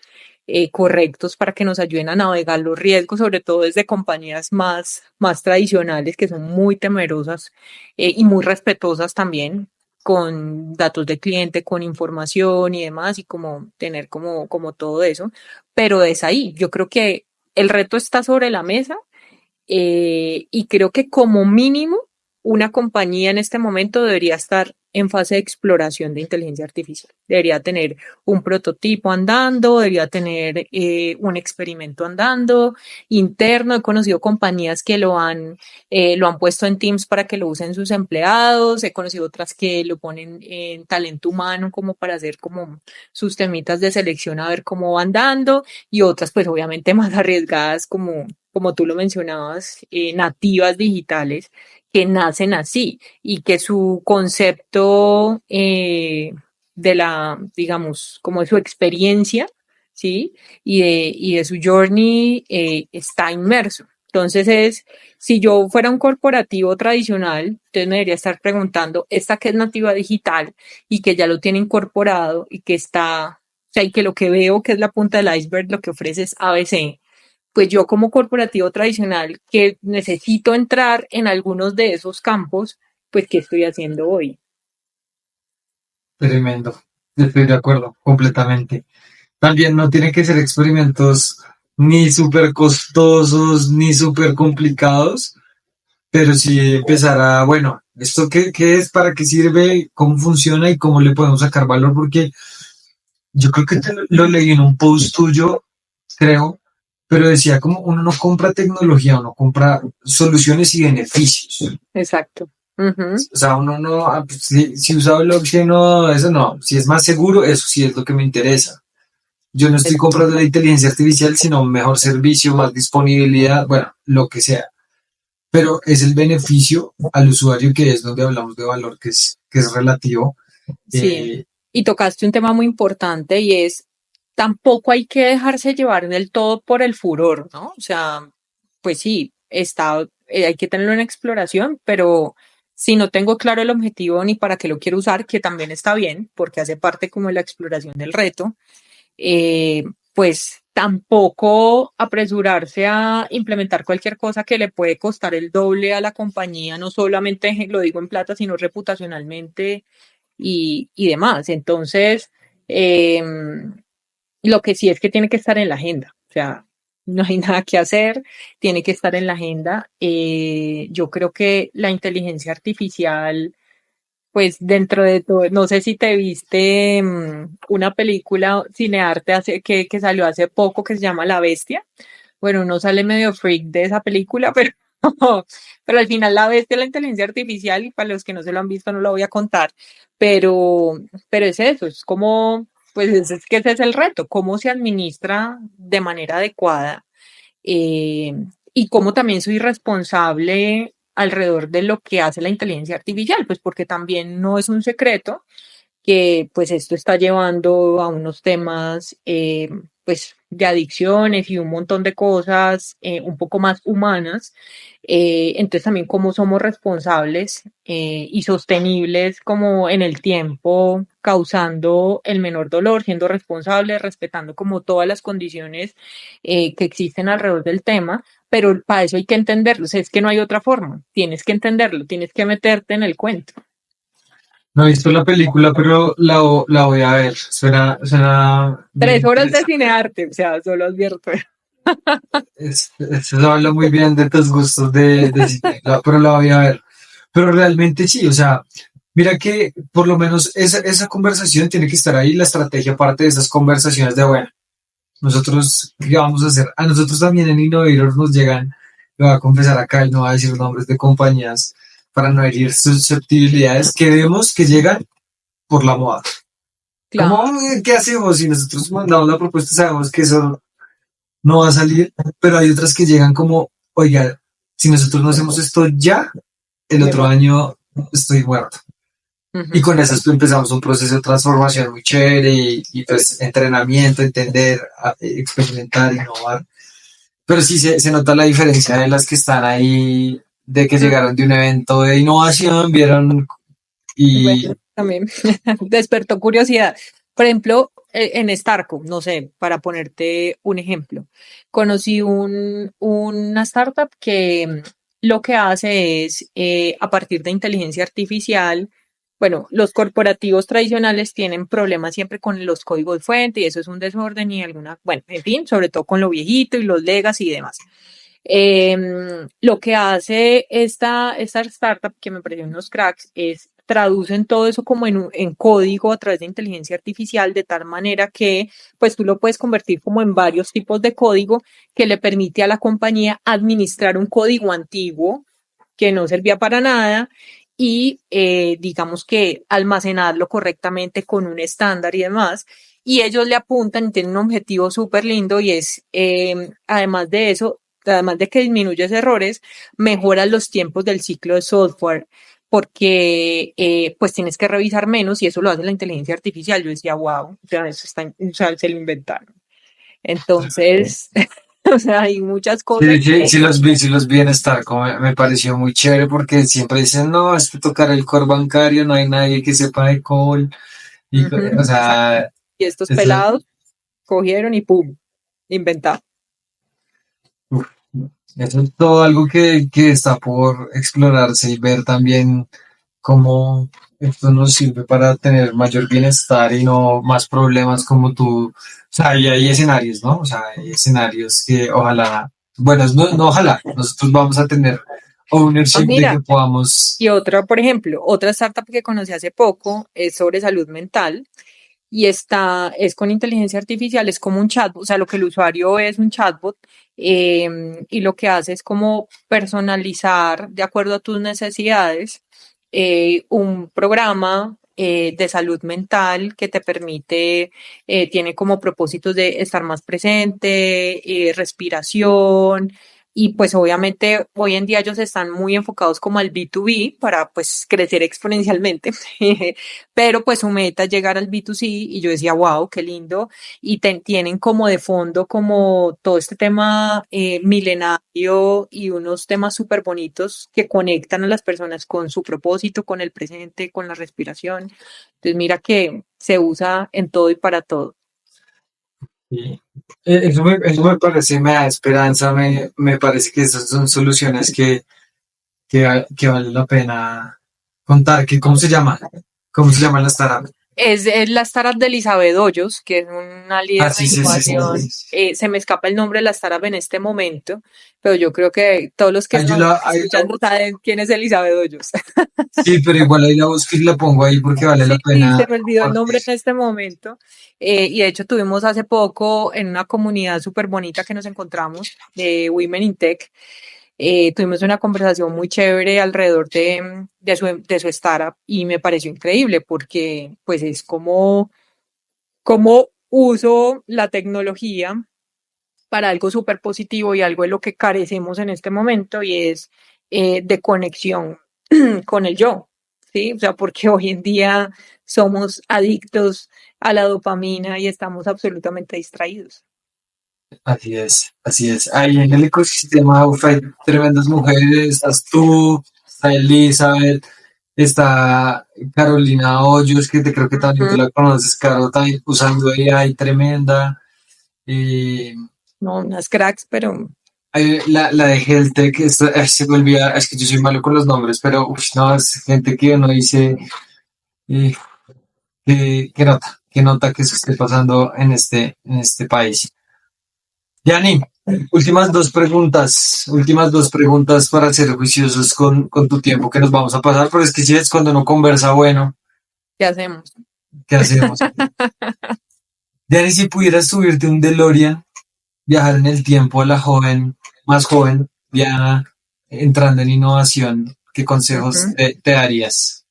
B: correctos para que nos ayuden a navegar los riesgos, sobre todo desde compañías más tradicionales que son muy temerosas y muy respetuosas también con datos de cliente, con información y demás, y como tener como todo eso. Pero es ahí, yo creo que el reto está sobre la mesa y creo que como mínimo una compañía en este momento debería estar en fase de exploración de inteligencia artificial. Debería tener un prototipo andando, debería tener un experimento andando interno. He conocido compañías que lo han puesto en Teams para que lo usen sus empleados. He conocido otras que lo ponen en talento humano como para hacer como sus temitas de selección a ver cómo van dando y otras pues obviamente más arriesgadas como tú lo mencionabas, nativas digitales que nacen así y que su concepto digamos, como de su experiencia, ¿sí? Y de su journey está inmerso. Entonces si yo fuera un corporativo tradicional, entonces me debería estar preguntando, esta que es nativa digital y que ya lo tiene incorporado y que está, o sea, y que lo que veo que es la punta del iceberg, lo que ofrece es ABC, pues yo como corporativo tradicional que necesito entrar en algunos de esos campos, pues ¿qué estoy haciendo hoy?
A: Tremendo. Estoy de acuerdo, completamente. También no tiene que ser experimentos ni súper costosos ni súper complicados, pero sí empezar a, bueno, ¿esto qué es? ¿Para qué sirve? ¿Cómo funciona? ¿Y cómo le podemos sacar valor? Porque yo creo que lo leí en un post tuyo, creo, pero decía como uno no compra tecnología, uno compra soluciones y beneficios.
B: Exacto. Ujú.
A: O sea, uno no, pues, si usa blockchain, no, eso no. Si es más seguro, eso sí es lo que me interesa. Yo no estoy comprando la inteligencia artificial, sino un mejor servicio, más disponibilidad, bueno, lo que sea. Pero es el beneficio al usuario que es donde hablamos de valor, que es relativo.
B: Sí,
A: Eh,
B: y tocaste un tema muy importante y es, tampoco hay que dejarse llevar del todo por el furor, ¿no? O sea, pues sí, está, hay que tenerlo en exploración, pero si no tengo claro el objetivo ni para qué lo quiero usar, que también está bien, porque hace parte como de la exploración del reto, eh, pues tampoco apresurarse a implementar cualquier cosa que le puede costar el doble a la compañía, no solamente lo digo en plata, sino reputacionalmente y demás. Entonces, eh, lo que sí es que tiene que estar en la agenda. O sea, no hay nada que hacer, tiene que estar en la agenda. Yo creo que la inteligencia artificial, pues dentro de todo, no sé si te viste una película cinearte que salió hace poco que se llama La Bestia. Bueno, uno sale medio freak de esa película, pero al final La Bestia es la inteligencia artificial y para los que no se lo han visto no lo voy a contar, pero, pero es eso, es como, pues es que ese es el reto, cómo se administra de manera adecuada eh, y cómo también soy responsable alrededor de lo que hace la inteligencia artificial, pues porque también no es un secreto que pues esto está llevando a unos temas pues de adicciones y un montón de cosas un poco más humanas. Entonces también cómo somos responsables y sostenibles como en el tiempo, causando el menor dolor, siendo responsables, respetando como todas las condiciones que existen alrededor del tema, pero para eso hay que entenderlo, o sea, es que no hay otra forma, tienes que entenderlo, tienes que meterte en el cuento.
A: no he visto la película, pero la voy a ver. Suena bien
B: 3 horas de
A: interesante.
B: cinearte, o sea, solo advierto.
A: Eso habla muy bien de tus gustos de cine, pero la voy a ver. Pero realmente sí, o sea, mira que por lo menos esa conversación tiene que estar ahí, la estrategia parte de esas conversaciones de, bueno, nosotros, ¿qué vamos a hacer? A nosotros también en Innovators nos llegan, lo voy a confesar acá y no voy a decir nombres de compañías para no herir susceptibilidades que vemos que llegan por la moda. ¿Cómo,
B: Claro,
A: qué hacemos? Si nosotros mandamos la propuesta, sabemos que eso no va a salir, pero hay otras que llegan como, oiga, si nosotros no hacemos esto ya, el
B: me
A: otro
B: muero.
A: año estoy muerto. Y
B: Ujú.
A: con eso empezamos un proceso de transformación muy chévere y pues entrenamiento, entender, experimentar, innovar. Pero sí se nota la diferencia de las que están ahí, de que
B: Mm,
A: llegaron de un evento de innovación, vieron
B: bueno,
A: y
B: también despertó curiosidad. Por ejemplo, en Startup, no sé, para ponerte un ejemplo, conocí una startup que lo que hace es, a partir de inteligencia artificial, bueno, los corporativos tradicionales tienen problemas siempre con los códigos fuente y eso es un desorden y alguna, bueno, en fin, sobre todo con lo viejito y los legacy y demás. Lo que hace esta startup, que me pareció unos cracks, es traducen todo eso como en código a través de inteligencia artificial de tal manera que pues tú lo puedes convertir como en varios tipos de código que le permite a la compañía administrar un código antiguo que no servía para nada y digamos que almacenarlo correctamente con un estándar y demás. Y ellos le apuntan y tienen un objetivo súper lindo y es, además de eso, además de que disminuyes errores, mejoras los tiempos del ciclo de software porque pues tienes que revisar menos y eso lo hace la inteligencia artificial. Yo decía, wow, o sea, eso está, o sea, se lo inventaron. Entonces, o sea, hay muchas cosas
A: sí, sí,
B: que
A: sí los vi en Star, como me pareció muy chévere porque siempre dicen, no, es que tocar el core bancario, no hay nadie que sepa de call, y, o
B: exacto.
A: sea,
B: Y estos
A: eso,
B: pelados cogieron y pum, inventaron.
A: uf, eso es todo algo que está por explorarse y ver también cómo esto nos sirve para tener mayor bienestar y no más problemas como tú. O sea, y hay escenarios, ¿no? O sea, hay escenarios que ojalá, bueno, no, no ojalá, nosotros vamos a tener
B: Ah,
A: ownership de que
B: mira,
A: podamos.
B: y otra, por ejemplo, otra startup que conocí hace poco es sobre salud mental y es con inteligencia artificial, es como un chatbot, o sea, lo que el usuario es un chatbot y lo que hace es como personalizar de acuerdo a tus necesidades un programa de salud mental que te permite, tiene como propósitos de estar más presente, respiración, y pues obviamente hoy en día ellos están muy enfocados como al B2B para pues crecer exponencialmente, pero pues su meta es llegar al B2C y yo decía, wow, qué lindo, y tienen como de fondo como todo este tema milenario y unos temas súper bonitos que conectan a las personas con su propósito, con el presente, con la respiración. Entonces mira que se usa en todo y para todo.
A: Y eso me parece, me da esperanza, me parece que esas son soluciones que vale la pena contar. ¿Cómo se llama? ¿Cómo se llama la startup?
B: Es la startup de Elizabeth Hoyos, que es una
A: Ah,
B: líder de
A: sí, sí, sí, sí.
B: innovación. Se me escapa el nombre de la startup en este momento, pero yo creo que todos los que
A: Ahí yo
B: están escuchando saben quién es Elizabeth Hoyos.
A: sí, pero igual ahí la busco y la pongo ahí porque vale la
B: Sí, sí,
A: pena
B: se me olvidó el nombre
A: compartir.
B: en este momento. Y de hecho tuvimos hace poco en una comunidad súper bonita que nos encontramos de Women in Tech. Tuvimos una conversación muy chévere alrededor de su startup y me pareció increíble porque pues es como uso la tecnología para algo súper positivo y algo de lo que carecemos en este momento y es de conexión con el yo, ¿sí? O sea, porque hoy en día somos adictos a la dopamina y estamos absolutamente distraídos.
A: Así es, así es. Ahí en el ecosistema uf, hay tremendas mujeres. Estás tú, está Elizabeth, está Carolina Hoyos, que te creo que también tú
B: Ujú.
A: la conoces, Caro, también usando AI tremenda. Eh,
B: No, unas cracks, pero
A: la de Heltec, se me olvida, es que yo soy malo con los nombres, pero uf, no, es gente que uno dice, eh, que nota que eso esté pasando en este país. Yani, últimas dos preguntas para ser juiciosos con tu tiempo que nos vamos a pasar, pero es que si es cuando no conversa, bueno,
B: ¿qué hacemos?
A: ¿qué hacemos? Yani, si pudieras subirte un DeLorean, viajar en el tiempo a la joven, más joven, Diana, entrando en innovación, ¿qué consejos
B: Ujú.
A: te darías?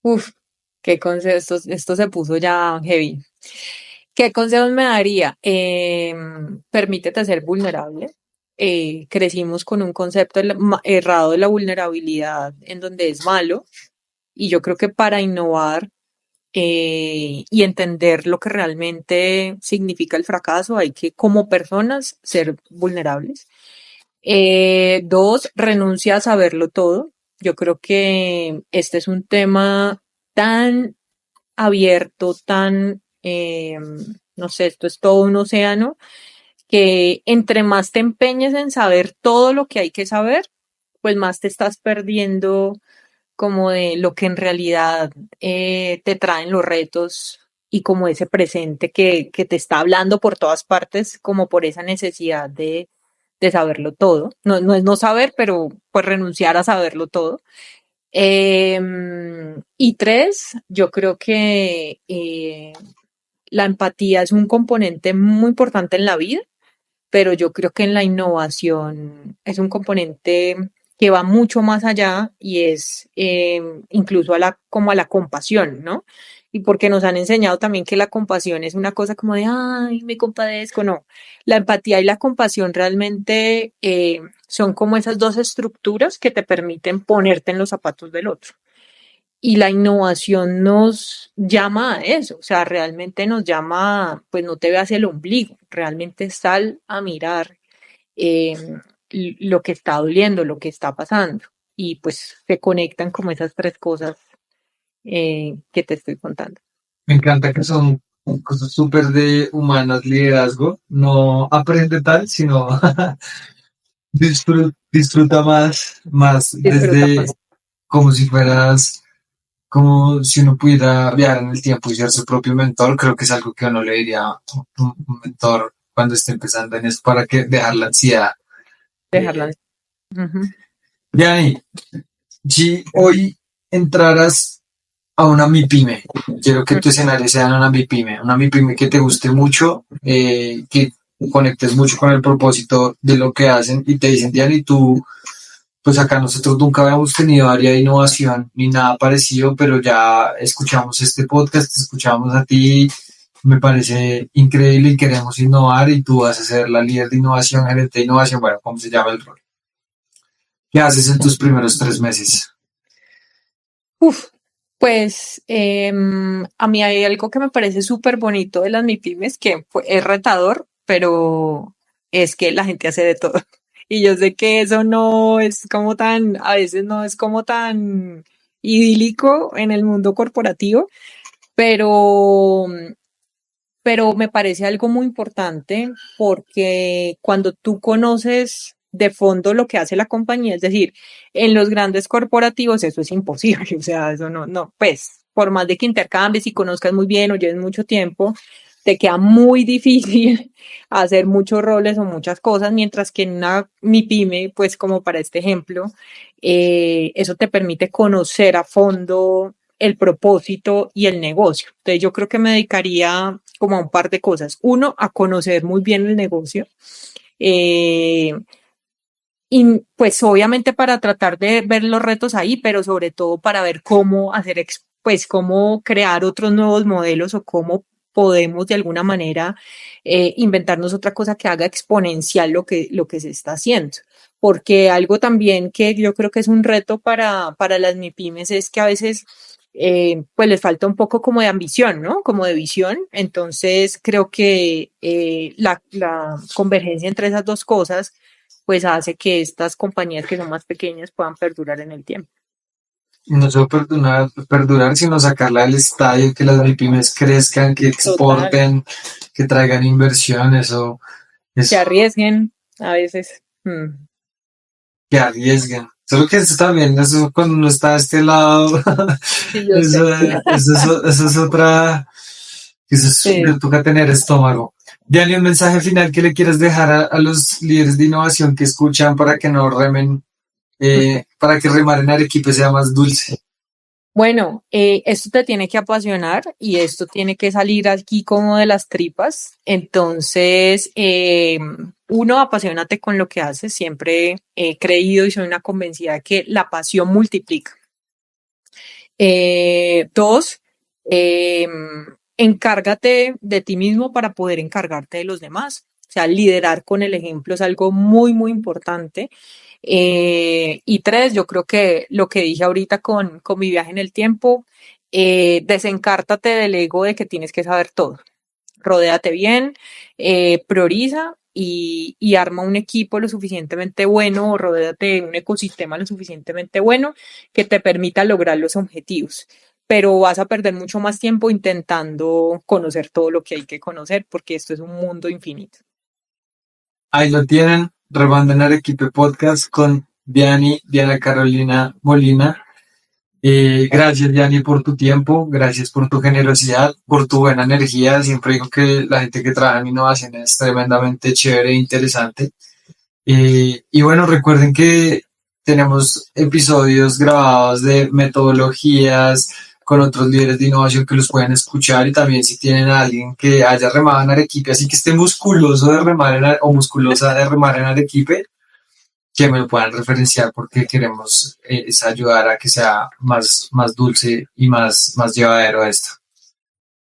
B: Uf, qué consejos, esto se puso ya heavy. ¿Qué consejos me daría? Permítete ser vulnerable. Crecimos con un concepto errado de la vulnerabilidad en donde es malo y yo creo que para innovar y entender lo que realmente significa el fracaso hay que como personas ser vulnerables. Dos, renuncia a saberlo todo. Yo creo que este es un tema tan abierto, tan, no sé, esto es todo un océano, que entre más te empeñes en saber todo lo que hay que saber, pues más te estás perdiendo como de lo que en realidad te traen los retos y como ese presente que te está hablando por todas partes, como por esa necesidad de saberlo todo. No, no es no saber, pero pues renunciar a saberlo todo. Y tres, yo creo que la empatía es un componente muy importante en la vida, pero yo creo que en la innovación es un componente que va mucho más allá y es incluso como a la compasión, ¿no? Y porque nos han enseñado también que la compasión es una cosa como de, ay, me compadezco, no. La empatía y la compasión realmente son como esas dos estructuras que te permiten ponerte en los zapatos del otro. Y la innovación nos llama a eso, o sea, realmente nos llama, pues no te veas el ombligo, realmente sal a mirar eh, lo que está doliendo, lo que está pasando. Y pues se conectan como esas tres cosas que te estoy contando.
A: Me encanta que son cosas súper de humanas, liderazgo, no aprende tal, sino disfruta más
B: Disfruta
A: desde
B: más.
A: como si fueras, como si uno pudiera viajar en el tiempo y ser su propio mentor. Creo que es algo que uno le diría a un mentor cuando esté empezando en esto para que dejar la ansiedad.
B: Dejarla.
A: Eh,
B: Ujú.
A: Yani, si hoy entraras a una MIPYME, quiero que tu escenario sea una MIPYME que te guste mucho, que conectes mucho con el propósito de lo que hacen y te dicen, Diani, tú pues acá nosotros nunca habíamos tenido área de innovación ni nada parecido, pero ya escuchamos este podcast, te escuchamos a ti, me parece increíble y queremos innovar y tú vas a ser la líder de innovación, gerente de innovación, bueno, ¿cómo se llama el rol? ¿Qué haces en tus primeros 3 meses?
B: Uf, pues a mí hay algo que me parece súper bonito de las MIPYMES, que es retador, pero es que la gente hace de todo. Y yo sé que eso no es como tan, a veces no es como tan idílico en el mundo corporativo, pero, pero me parece algo muy importante porque cuando tú conoces de fondo lo que hace la compañía, es decir, en los grandes corporativos eso es imposible, o sea, eso no, pues, por más de que intercambies y conozcas muy bien o lleves mucho tiempo, te queda muy difícil hacer muchos roles o muchas cosas, mientras que en una MIPYME, pues como para este ejemplo, eso te permite conocer a fondo el propósito y el negocio. Entonces yo creo que me dedicaría como a un par de cosas. Uno, a conocer muy bien el negocio. Eh, y pues obviamente para tratar de ver los retos ahí, pero sobre todo para ver cómo hacer, pues cómo crear otros nuevos modelos o cómo podemos de alguna manera inventarnos otra cosa que haga exponencial lo que se está haciendo. Porque algo también que yo creo que es un reto para las MIPYMES es que a veces pues les falta un poco como de ambición, ¿no? Como de visión. Entonces creo que la convergencia entre esas dos cosas pues hace que estas compañías que son más pequeñas puedan perdurar en el tiempo.
A: No solo perdurar, sino sacarla del estadio, que las MIPYMES crezcan, que
B: Total.
A: exporten, que traigan inversión,
B: Que
A: eso
B: arriesguen a veces. Mm.
A: que arriesguen. Solo que eso también, eso cuando uno está de este lado,
B: Sí, yo sé.
A: eso es otra, eso es,
B: Sí.
A: le toca tener estómago. Diane, un mensaje final que le quieras dejar a los líderes de innovación que escuchan para que no remen, para que remar en Arequipe sea más dulce.
B: Bueno, esto te tiene que apasionar y esto tiene que salir aquí como de las tripas. Entonces, uno, apasionate con lo que haces. Siempre he creído y soy una convencida de que la pasión multiplica. Dos, eh, encárgate de ti mismo para poder encargarte de los demás. O sea, liderar con el ejemplo es algo muy, muy importante. Y tres, yo creo que lo que dije ahorita con mi viaje en el tiempo, desencártate del ego de que tienes que saber todo. Rodéate bien, prioriza y arma un equipo lo suficientemente bueno o rodéate de un ecosistema lo suficientemente bueno que te permita lograr los objetivos. Pero vas a perder mucho más tiempo intentando conocer todo lo que hay que conocer porque esto es un mundo infinito.
A: Ahí lo tienen, Remando en Arequipe Podcast con Diana Carolina Molina. Gracias, Diani, por tu tiempo, gracias por tu generosidad, por tu buena energía. Siempre digo que la gente que trabaja en innovación es tremendamente chévere e interesante. Y bueno, recuerden que tenemos episodios grabados de metodologías con otros líderes de innovación que los pueden escuchar y también si tienen a alguien que haya remado en Arequipe, así que esté musculoso de remar o musculosa de remar en Arequipe, que me lo puedan referenciar porque queremos es ayudar a que sea más dulce y más llevadero esto.